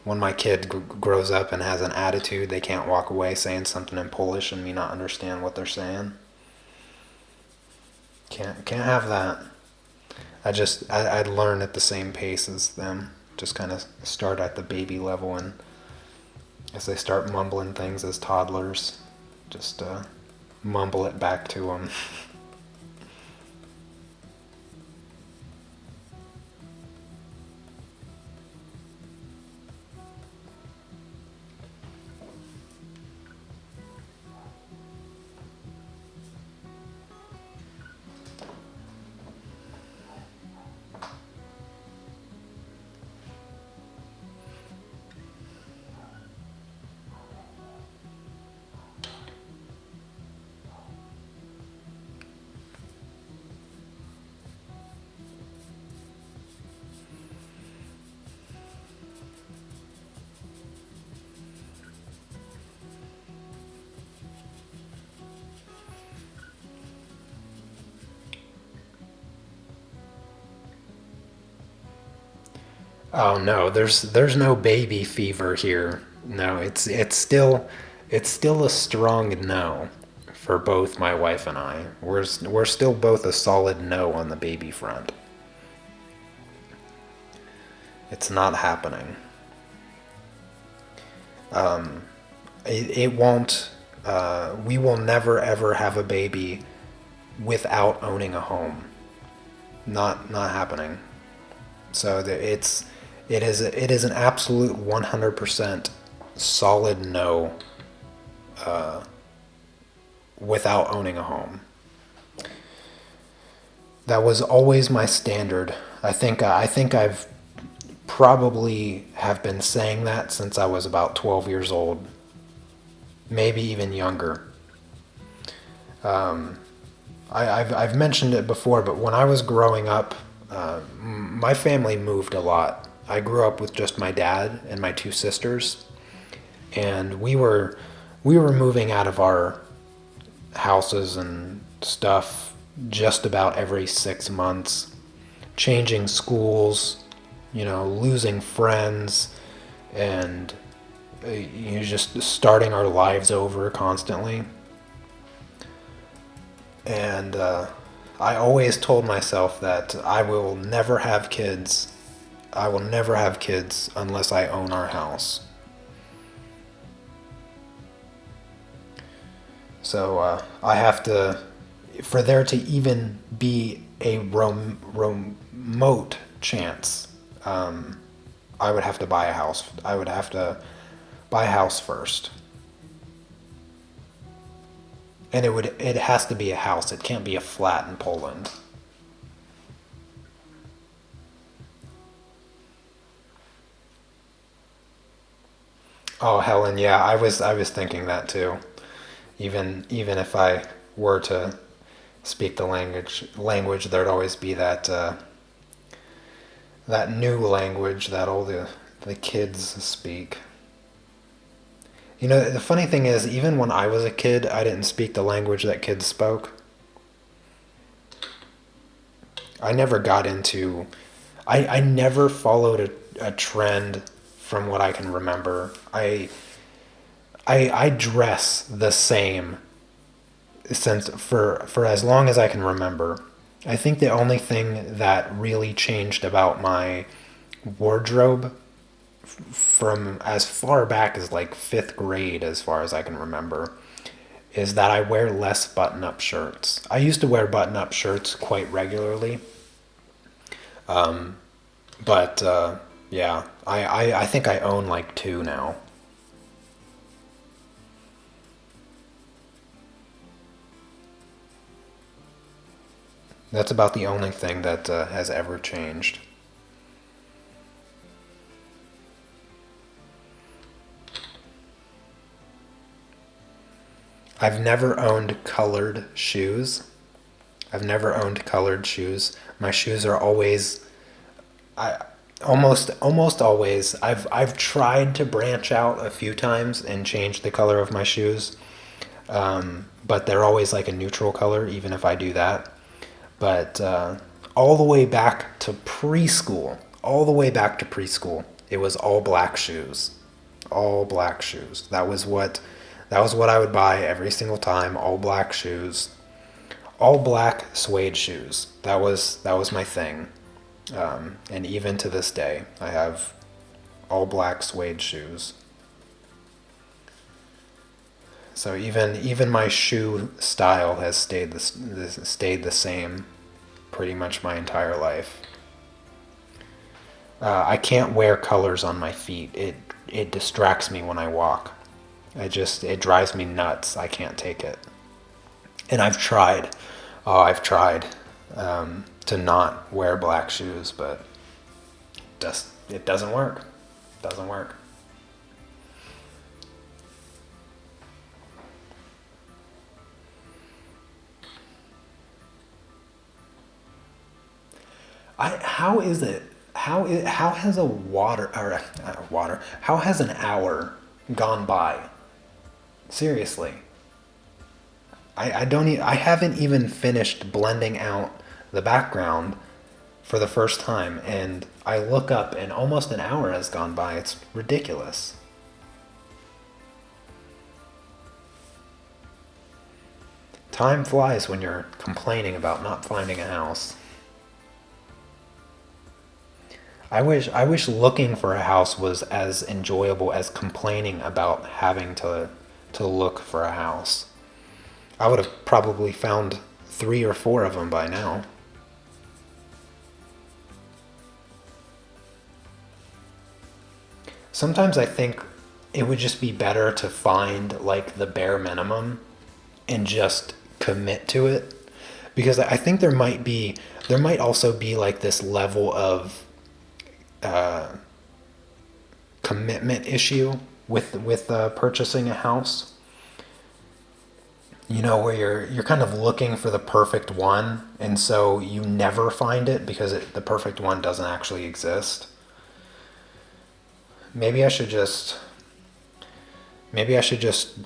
when my kid grows up and has an attitude, they can't walk away saying something in Polish and me not understand what they're saying. Can't have that. I'd learn at the same pace as them. Just kind of start at the baby level, and as they start mumbling things as toddlers, just mumble it back to them. Oh no, there's no baby fever here. No, it's still a strong no for both my wife and I. We're still both a solid no on the baby front. It's not happening. It won't. We will never ever have a baby without owning a home. Not happening. So it is an absolute 100% solid no without owning a home. That was always my standard. I think I've probably have been saying that since I was about 12 years old, maybe even younger. I've mentioned it before, but when I was growing up, my family moved a lot. I grew up with just my dad and my two sisters, and we were moving out of our houses and stuff just about every 6 months, changing schools, losing friends, and just starting our lives over constantly. And I always told myself that I will never have kids. I will never have kids unless I own our house. So I have to, for there to even be a remote chance, I would have to buy a house. I would have to buy a house first. And it has to be a house. It can't be a flat in Poland. Oh, Helen, yeah, I was thinking that too. Even if I were to speak the language, there'd always be that new language that all the kids speak. The funny thing is, even when I was a kid, I didn't speak the language that kids spoke. I never got into, I never followed a trend from what I can remember. I dress the same since for as long as I can remember. I think the only thing that really changed about my wardrobe from as far back as like fifth grade, as far as I can remember, is that I wear less button up shirts. I used to wear button up shirts quite regularly, but yeah, I think I own like two now. That's about the only thing that has ever changed. I've never owned colored shoes. I've never owned colored shoes. My shoes are always, I almost always. I've tried to branch out a few times and change the color of my shoes, but they're always like a neutral color, even if I do that. But all the way back to preschool, it was all black shoes, all black shoes. That was what I would buy every single time. All black shoes, all black suede shoes. That was my thing. And even to this day, I have all black suede shoes. So even my shoe style has stayed the same pretty much my entire life. I can't wear colors on my feet. It distracts me when I walk. It drives me nuts. I can't take it. And I've tried. Oh, I've tried to not wear black shoes, but just it doesn't work. Doesn't work. How is it? How has a water or water? How has an hour gone by? Seriously, I don't. I haven't even finished blending out the background for the first time, and I look up and almost an hour has gone by. It's ridiculous. Time flies when you're complaining about not finding a house. I wish looking for a house was as enjoyable as complaining about having to look for a house. I would have probably found 3 or 4 of them by now. Sometimes I think it would just be better to find like the bare minimum and just commit to it, because I think there might also be like this level of commitment issue with purchasing a house. You know, where you're kind of looking for the perfect one, and so you never find it because the perfect one doesn't actually exist. Maybe I should just maybe I should just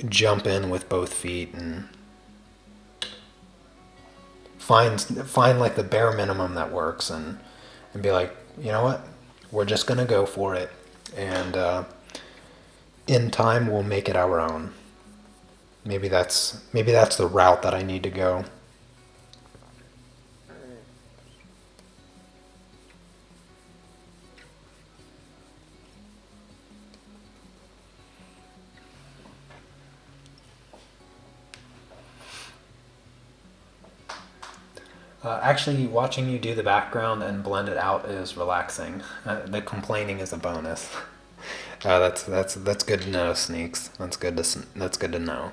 jump in with both feet and find like the bare minimum that works, and be like, you know what, we're just gonna go for it, and in time we'll make it our own. Maybe that's the route that I need to go. Actually, watching you do the background and blend it out is relaxing. The complaining is a bonus. That's good to know, Sneaks. That's good to know.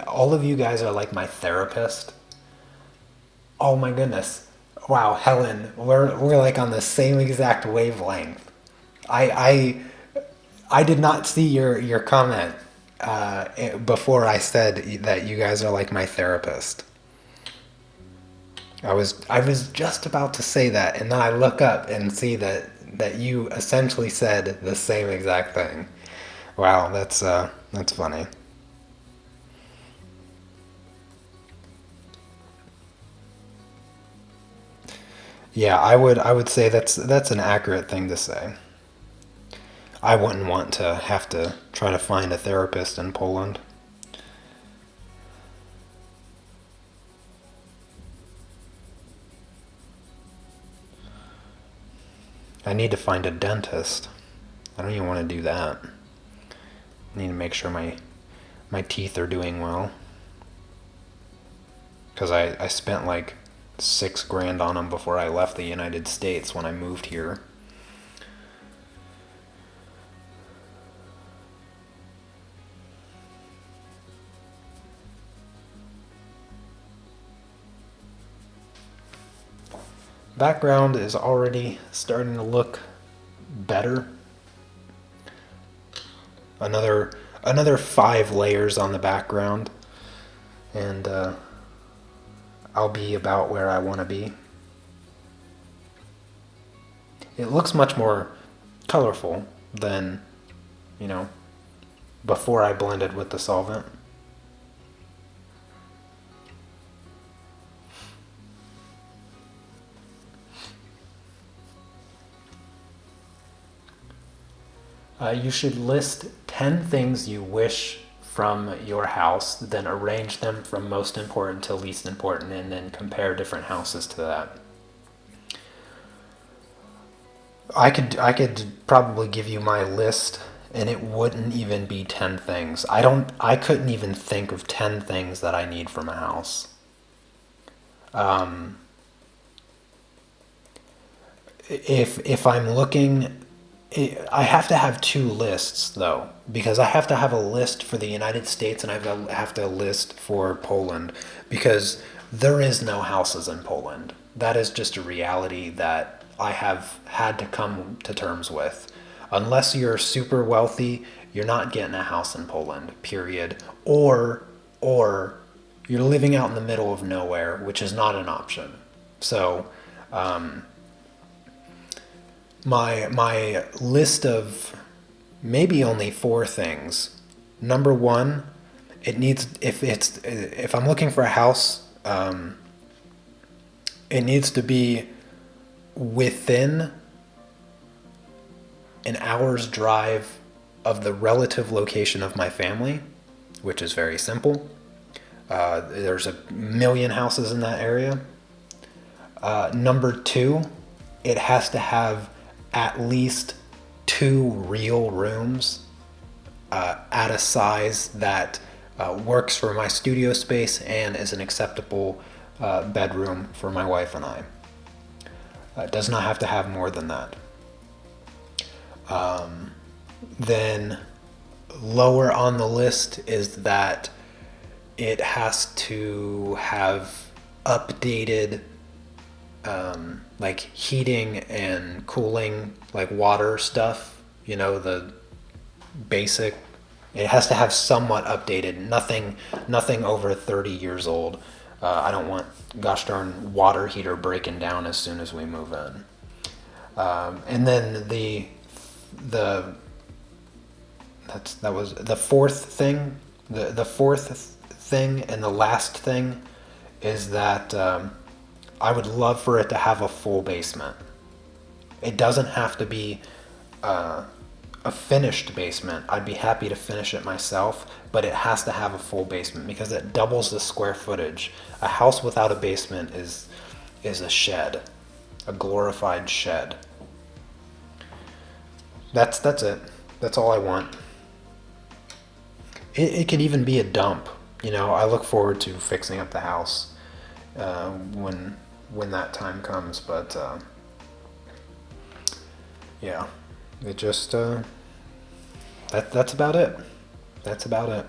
All of you guys are like my therapist. Oh my goodness! Wow, Helen, we're like on the same exact wavelength. I did not see your comment before I said that you guys are like my therapist. I was just about to say that, and then I look up and see that you essentially said the same exact thing. Wow, that's funny. Yeah, I would say that's an accurate thing to say. I wouldn't want to have to try to find a therapist in Poland. I need to find a dentist. I don't even want to do that. I need to make sure my teeth are doing well, because I spent like 6 grand on them before I left the United States when I moved here. Background is already starting to look better. Another 5 layers on the background, and I'll be about where I want to be. It looks much more colorful than, you know, before I blended with the solvent. You should list 10 things you wish from your house, then arrange them from most important to least important, and then compare different houses to that. I could probably give you my list, and it wouldn't even be 10 things. I couldn't even think of 10 things that I need from a house. Um, if I'm looking, I have to have 2 lists though, because I have to have a list for the United States and I have to list for Poland, because there is no houses in Poland. That is just a reality that I have had to come to terms with. Unless you're super wealthy, you're not getting a house in Poland, period. Or you're living out in the middle of nowhere, which is not an option. So, um, My list of maybe only four things. Number one, it needs if I'm looking for a house, it needs to be within an hour's drive of the relative location of my family, which is very simple. There's a million houses in that area. Number two, it has to have at least two real rooms at a size that works for my studio space and is an acceptable bedroom for my wife and I. It does not have to have more than that. Then lower on the list is that it has to have updated like heating and cooling, like water stuff, the basic. It has to have somewhat updated, nothing over 30 years old. I don't want gosh darn water heater breaking down as soon as we move in. And then that was the fourth thing. The fourth thing and the last thing is that I would love for it to have a full basement. It doesn't have to be a finished basement. I'd be happy to finish it myself, but it has to have a full basement because it doubles the square footage. A house without a basement is a shed, a glorified shed. That's it. That's all I want. It could even be a dump. I look forward to fixing up the house when that time comes. But yeah, it just that's about it. That's about it.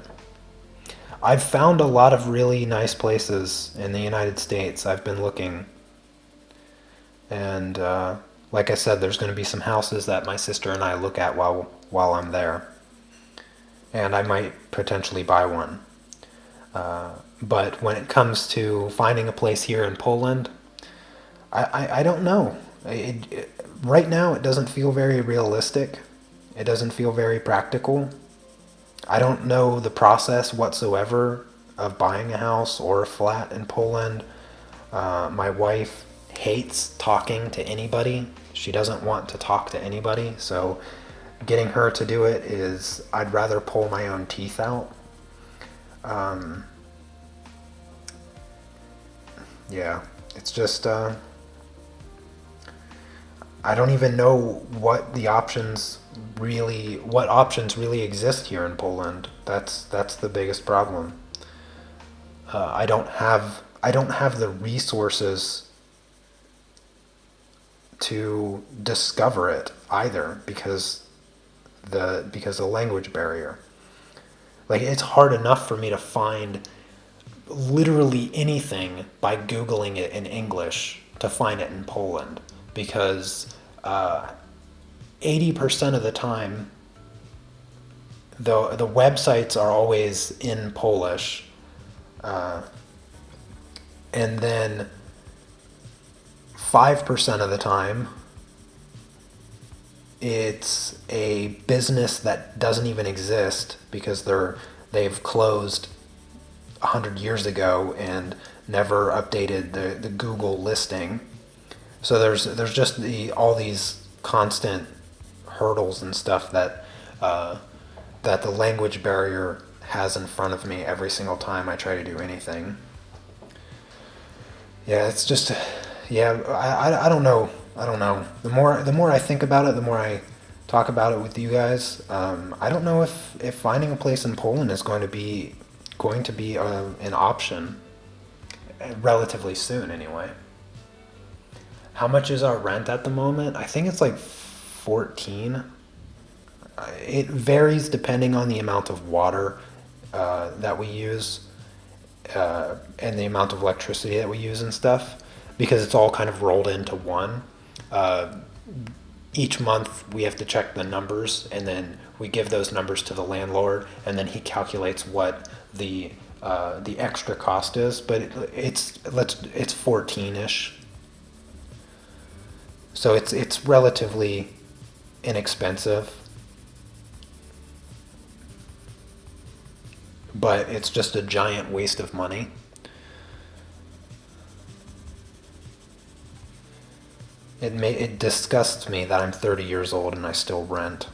I've found a lot of really nice places in the United States. I've been looking, and like I said, there's going to be some houses that my sister and I look at while I'm there, and I might potentially buy one. But when it comes to finding a place here in Poland, I don't know. Right now, it doesn't feel very realistic. It doesn't feel very practical. I don't know the process whatsoever of buying a house or a flat in Poland. My wife hates talking to anybody. She doesn't want to talk to anybody. So getting her to do it I'd rather pull my own teeth out. Yeah, it's just, I don't even know what options really exist here in Poland. That's the biggest problem. I don't have the resources to discover it either because the language barrier. Like, it's hard enough for me to find literally anything by Googling it in English to find it in Poland because 80% of the time the websites are always in Polish, and then 5% of the time it's a business that doesn't even exist because they've closed 100 years ago and never updated the Google listing. So there's just all these constant hurdles and stuff that the language barrier has in front of me every single time I try to do anything. Yeah, it's just, yeah, I don't know. I don't know. The more I think about it, the more I talk about it with you guys. I don't know if finding a place in Poland is going to be an option relatively soon anyway. How much is our rent at the moment? I think it's like 14. It varies depending on the amount of water that we use and the amount of electricity that we use and stuff, because it's all kind of rolled into one. Each month we have to check the numbers, and then we give those numbers to the landlord, and then he calculates what the extra cost is. But it's 14-ish. So it's relatively inexpensive, but it's just a giant waste of money. It disgusts me that I'm 30 years old and I still rent.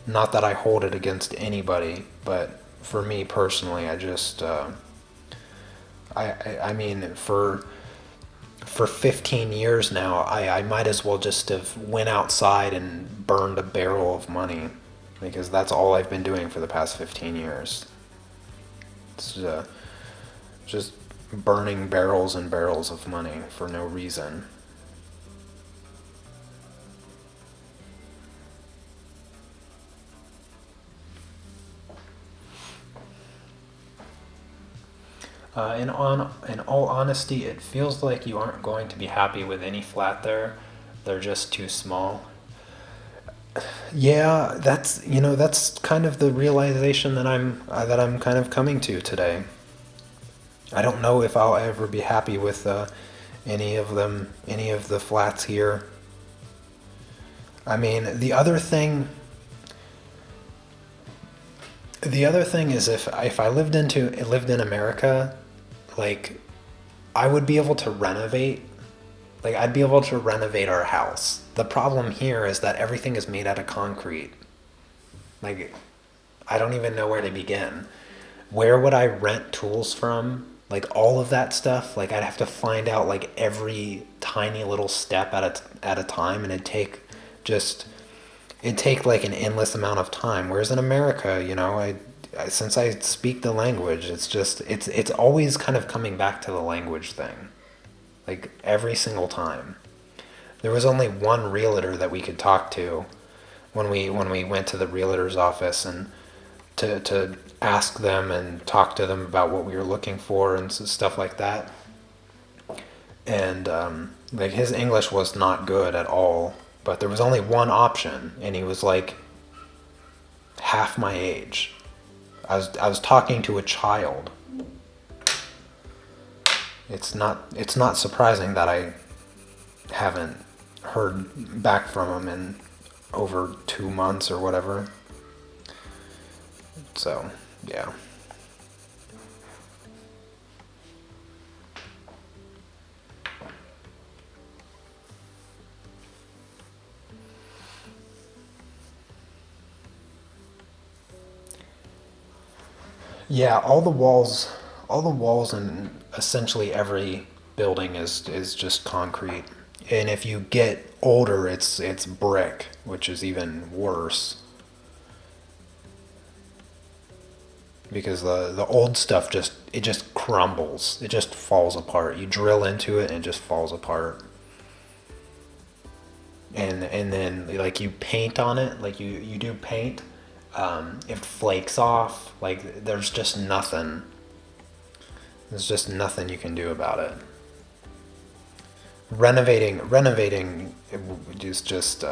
Not that I hold it against anybody, but for me personally, I just I mean for 15 years now, I might as well just have went outside and burned a barrel of money, because that's all I've been doing for the past 15 years. It's just burning barrels and barrels of money for no reason. In all honesty, it feels like you aren't going to be happy with any flat there. They're just too small. Yeah, that's kind of the realization that I'm kind of coming to today. I don't know if I'll ever be happy with any of them, any of the flats here. I mean, the other thing is, if I lived in America, like, I would be able to renovate. Like, I'd be able to renovate our house. The problem here is that everything is made out of concrete. Like, I don't even know where to begin. Where would I rent tools from? Like, all of that stuff. Like, I'd have to find out like every tiny little step at a time, and just it'd take like an endless amount of time. Whereas in America, since I speak the language, it's always kind of coming back to the language thing. Like, every single time. There was only one realtor that we could talk to when we went to the realtor's office, and to ask them and talk to them about what we were looking for and stuff like that. And like, his English was not good at all, but there was only one option, and he was like half my age. I was talking to a child. It's not surprising that I haven't heard back from him in over 2 months or whatever. So, yeah. Yeah, all the walls in essentially every building is just concrete. And if you get older, it's brick, which is even worse, because the old stuff just crumbles. It just falls apart. You drill into it and it just falls apart. And then, like, you paint on it, like you do paint, it flakes off. Like, there's just nothing you can do about it. Renovating is just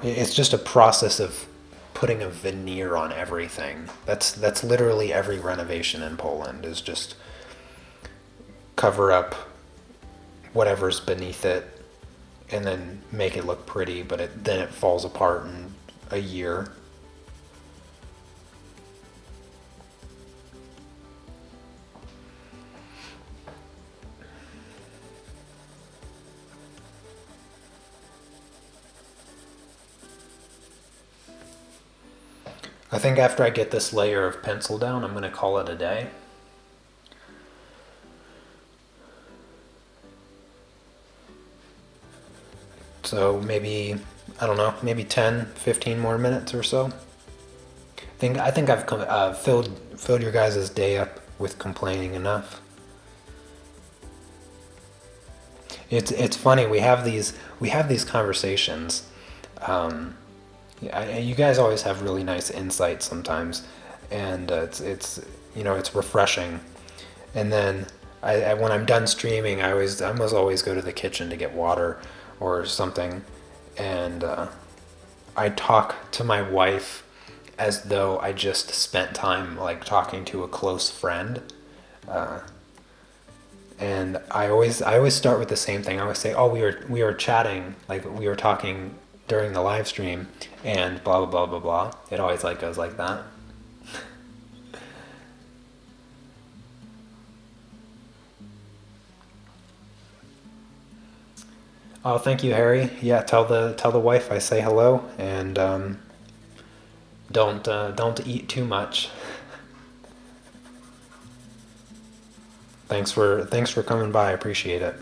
it's just a process of putting a veneer on everything. That's literally every renovation in Poland, is just cover up whatever's beneath it and then make it look pretty, but then it falls apart in a year. I think after I get this layer of pencil down, I'm going to call it a day. So maybe, I don't know, maybe 10, 15 more minutes or so. I think I've filled your guys' day up with complaining enough. It's funny, we have these conversations. You guys always have really nice insight sometimes, and it's refreshing. And then when I'm done streaming, I almost always go to the kitchen to get water or something, and I talk to my wife as though I just spent time, like, talking to a close friend. And I always start with the same thing. I always say, "Oh, we were chatting, like we were talking during the live stream, and blah blah blah blah blah." It always like goes like that. Oh, thank you, Harry. Yeah, tell the wife I say hello, and don't eat too much. Thanks for coming by. I appreciate it.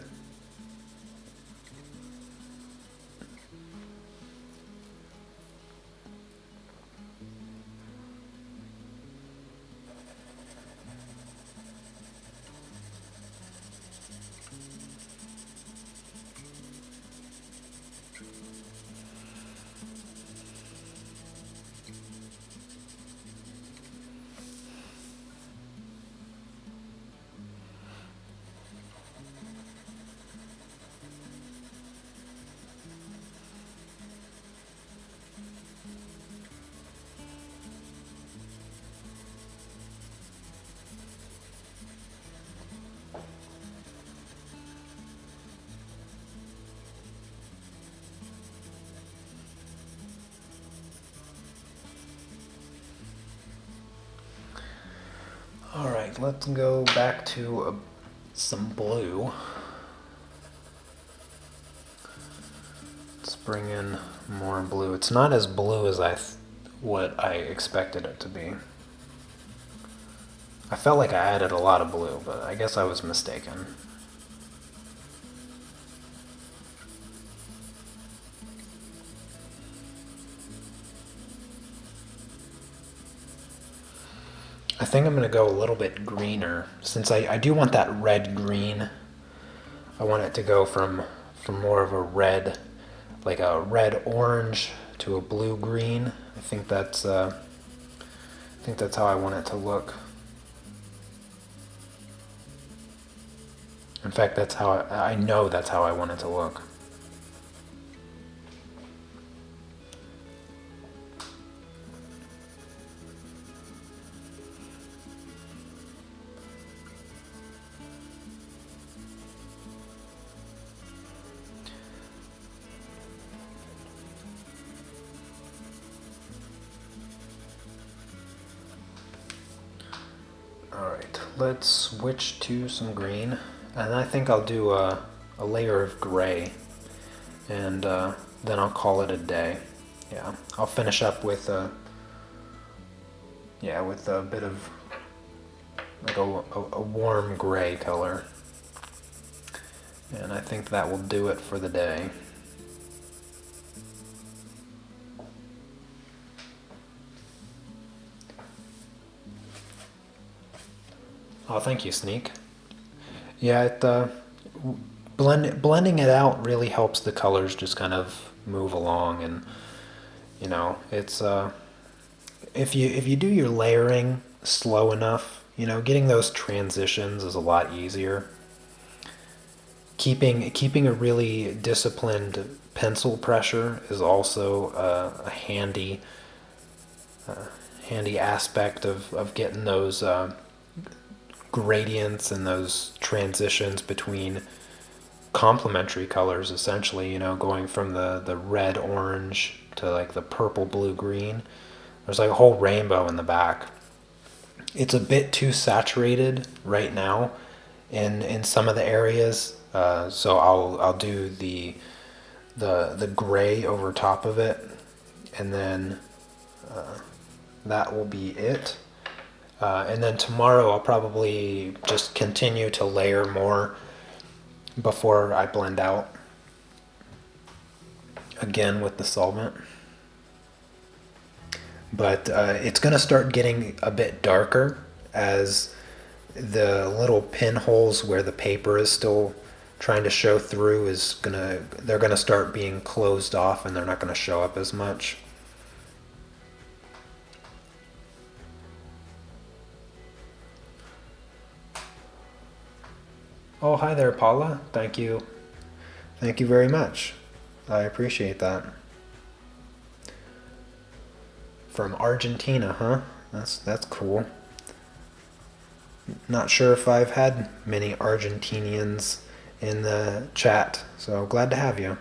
All right, let's go back to some blue. Let's bring in more blue. It's not as blue as what I expected it to be. I felt like I added a lot of blue, but I guess I was mistaken. I think I'm going to go a little bit greener, since I do want that red-green. I want it to go from more of a red, like a red-orange to a blue-green. I think that's how I want it to look. In fact, that's how I know that's how I want it to look. Alright, let's switch to some green. And I think I'll do a layer of gray. And then I'll call it a day. Yeah, I'll finish up with with a bit of like a warm gray color. And I think that will do it for the day. Oh, thank you, Sneak. Yeah, blending it out really helps the colors just kind of move along, and it's if you do your layering slow enough, getting those transitions is a lot easier. Keeping a really disciplined pencil pressure is also a handy aspect of getting those gradients and those transitions between complementary colors, essentially, going from the red orange to like the purple blue green. There's like a whole rainbow in the back. It's a bit too saturated right now in some of the areas, so I'll do the gray over top of it, and then that will be it. And then tomorrow I'll probably just continue to layer more before I blend out again with the solvent. But it's going to start getting a bit darker as the little pinholes where the paper is still trying to show through they're going to start being closed off, and they're not going to show up as much. Oh, hi there, Paula. Thank you. Thank you very much. I appreciate that. From Argentina, huh? That's cool. Not sure if I've had many Argentinians in the chat, so glad to have you.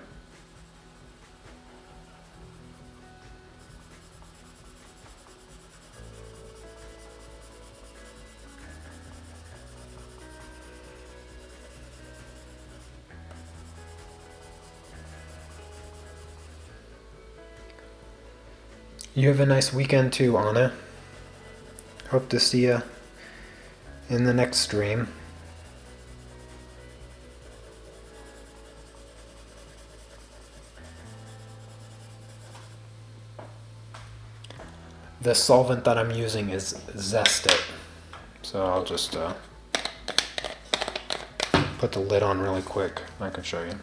You have a nice weekend too, Anna. Hope to see you in the next stream. The solvent that I'm using is Zest It. So I'll just put the lid on really quick. I can show you.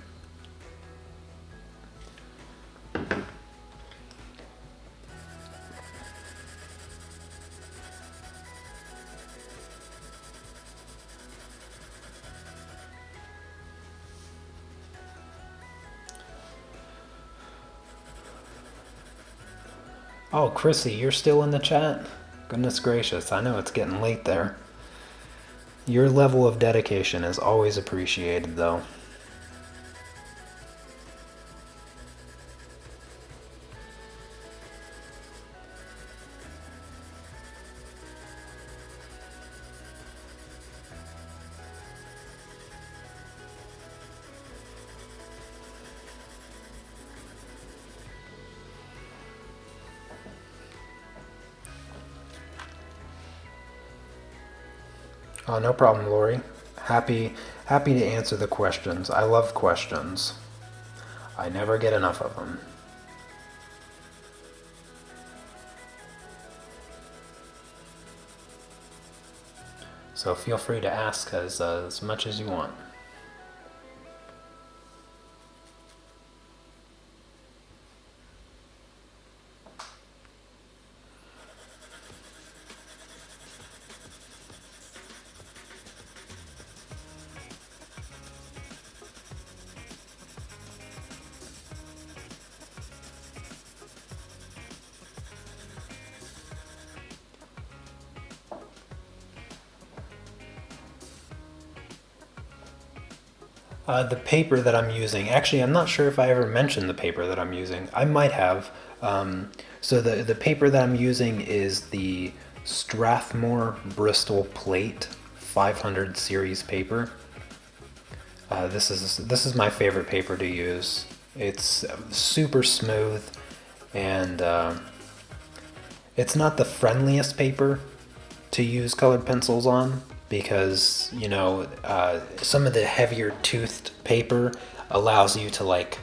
Oh, Chrissy, you're still in the chat? Goodness gracious, I know it's getting late there. Your level of dedication is always appreciated, though. Oh, no problem, Lori. Happy to answer the questions. I love questions. I never get enough of them. So feel free to ask as much as you want. The paper that I'm using, actually, I'm not sure if I ever mentioned the paper that I'm using. I might have. So the paper that I'm using is the Strathmore Bristol Plate 500 series paper. This is my favorite paper to use. It's super smooth, and it's not the friendliest paper to use colored pencils on, because some of the heavier toothed paper allows you to like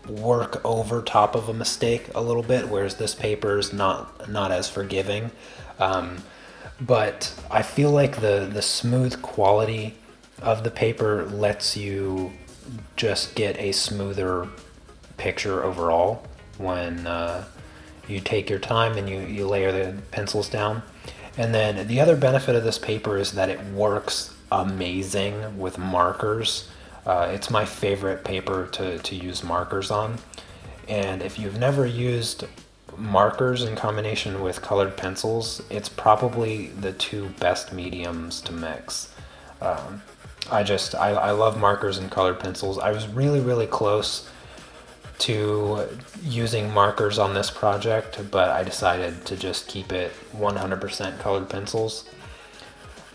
work over top of a mistake a little bit, whereas this paper is not as forgiving. But I feel like the smooth quality of the paper lets you just get a smoother picture overall when you take your time and you layer the pencils down. And then the other benefit of this paper is that it works amazing with markers. It's my favorite paper to use markers on. And if you've never used markers in combination with colored pencils, it's probably the two best mediums to mix. I love markers and colored pencils. I was really close to using markers on this project, but I decided to just keep it 100% colored pencils.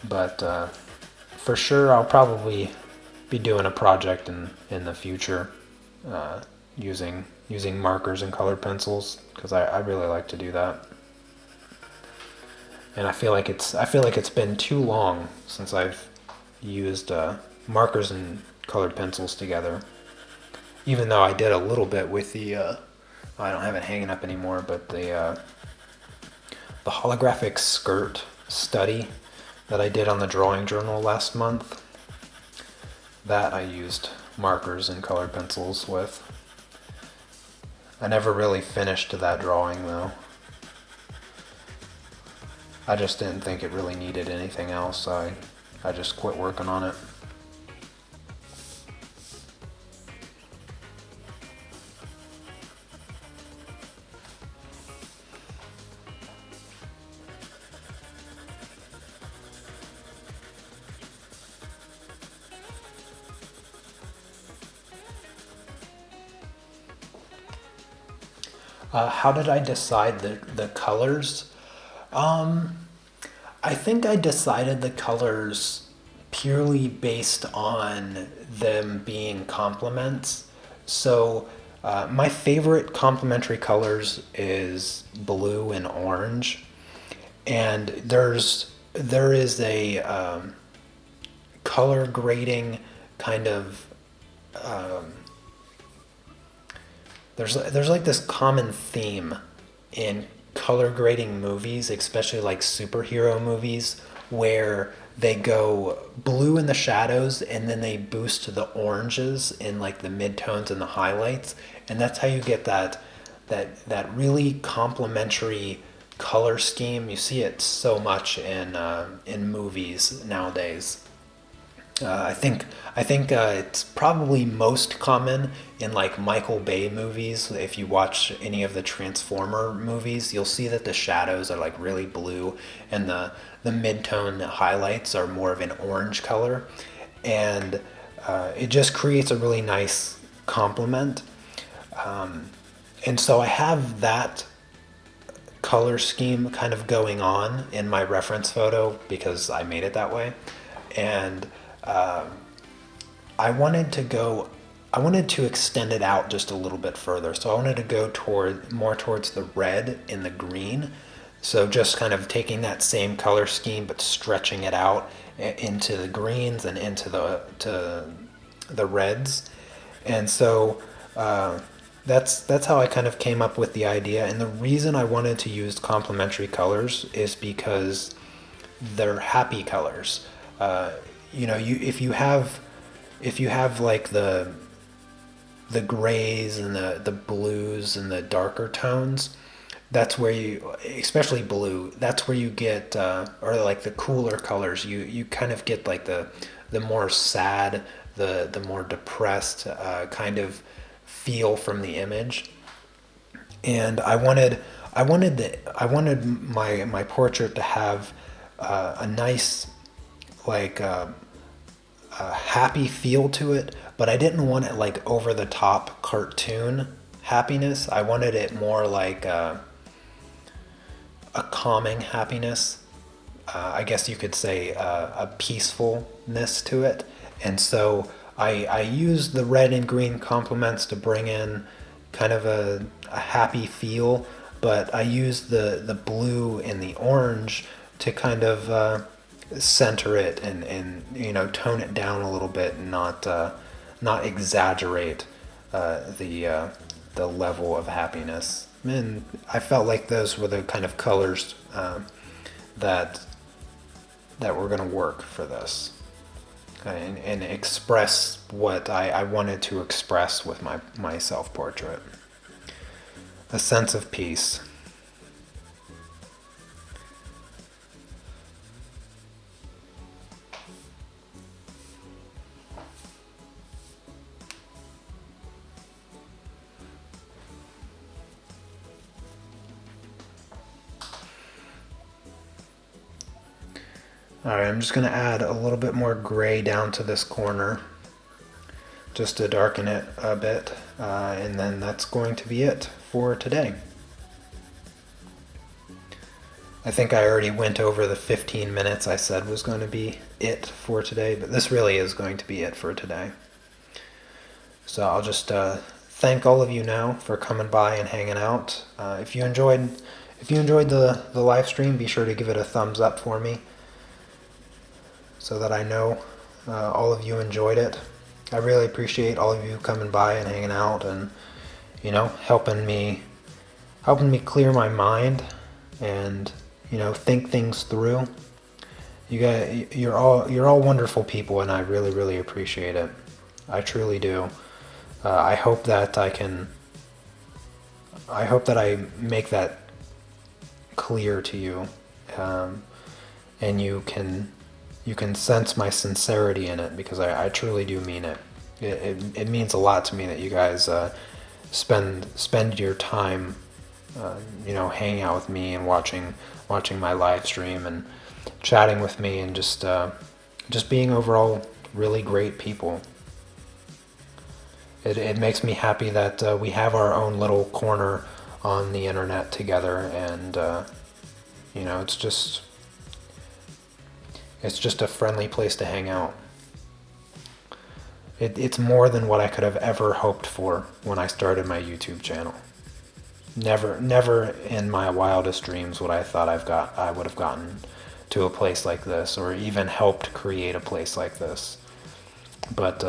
But for sure, I'll probably be doing a project in the future using markers and colored pencils, because I really like to do that. And I feel like it's been too long since I've used markers and colored pencils together. Even though I did a little bit with the, I don't have it hanging up anymore, but the holographic skirt study that I did on the drawing journal last month, that I used markers and colored pencils with. I never really finished that drawing though. I just didn't think it really needed anything else, so I just quit working on it. How did I decide the colors? I think I decided the colors purely based on them being complements. So, my favorite complementary colors is blue and orange, and there is a color grading kind of there's like this common theme in color grading movies, especially like superhero movies, where they go blue in the shadows and then they boost the oranges in like the midtones and the highlights, and that's how you get that really complementary color scheme. You see it so much in movies nowadays. I think it's probably most common in like Michael Bay movies. If you watch any of the Transformer movies, you'll see that the shadows are like really blue, and the midtone highlights are more of an orange color, and it just creates a really nice complement. And so I have that color scheme kind of going on in my reference photo because I made it that way, and I wanted to go, I wanted to extend it out just a little bit further. So I wanted to go more towards the red and the green. So just kind of taking that same color scheme but stretching it out into the greens and into the reds. And so that's how I kind of came up with the idea. And the reason I wanted to use complementary colors is because they're happy colors. If you have like the grays and the blues and the darker tones, that's where you, especially blue, that's where you get or like the cooler colors, you kind of get like the more sad, the more depressed kind of feel from the image. And I wanted my portrait to have a nice, like a happy feel to it, but I didn't want it like over the top cartoon happiness. I wanted it more like a calming happiness. I guess you could say a peacefulness to it. And so I used the red and green complements to bring in kind of a happy feel, but I used the blue and the orange to kind of center it and tone it down a little bit and not exaggerate the level of happiness. And I felt like those were the kind of colors that were going to work for this, and express what I wanted to express with my self-portrait. A sense of peace. Alright, I'm just going to add a little bit more gray down to this corner just to darken it a bit, and then that's going to be it for today. I think I already went over the 15 minutes I said was going to be it for today, but this really is going to be it for today. So I'll just thank all of you now for coming by and hanging out. If you enjoyed the live stream, be sure to give it a thumbs up for me, so that I know all of you enjoyed it. I really appreciate all of you coming by and hanging out, and helping me clear my mind and think things through. You're all wonderful people, and I really, really appreciate it. I truly do. I hope that I make that clear to you, and you can sense my sincerity in it, because I truly do mean it. It means a lot to me that you guys spend your time hanging out with me and watching my live stream and chatting with me, and just being overall really great people. It makes me happy that we have our own little corner on the internet together, and you know, it's just a friendly place to hang out. It's more than what I could have ever hoped for when I started my YouTube channel. Never in my wildest dreams would I thought I would have gotten to a place like this, or even helped create a place like this. But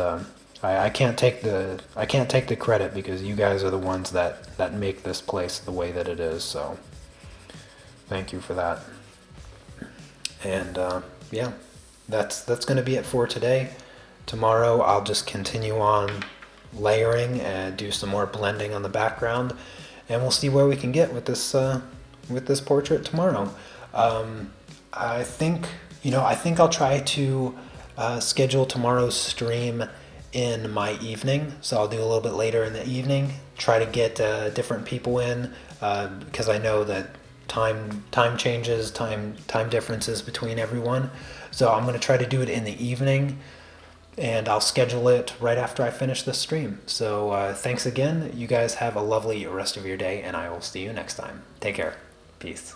I can't take the credit, because you guys are the ones that make this place the way that it is. So thank you for that. And yeah, that's going to be it for today. Tomorrow I'll just continue on layering and do some more blending on the background, and we'll see where we can get with this portrait tomorrow. I think I'll try to schedule tomorrow's stream in my evening, so I'll do a little bit later in the evening. Try to get different people in, because I know that time changes, time differences between everyone. So I'm going to try to do it in the evening, and I'll schedule it right after I finish this stream. So thanks again. You guys have a lovely rest of your day, and I will see you next time. Take care. Peace.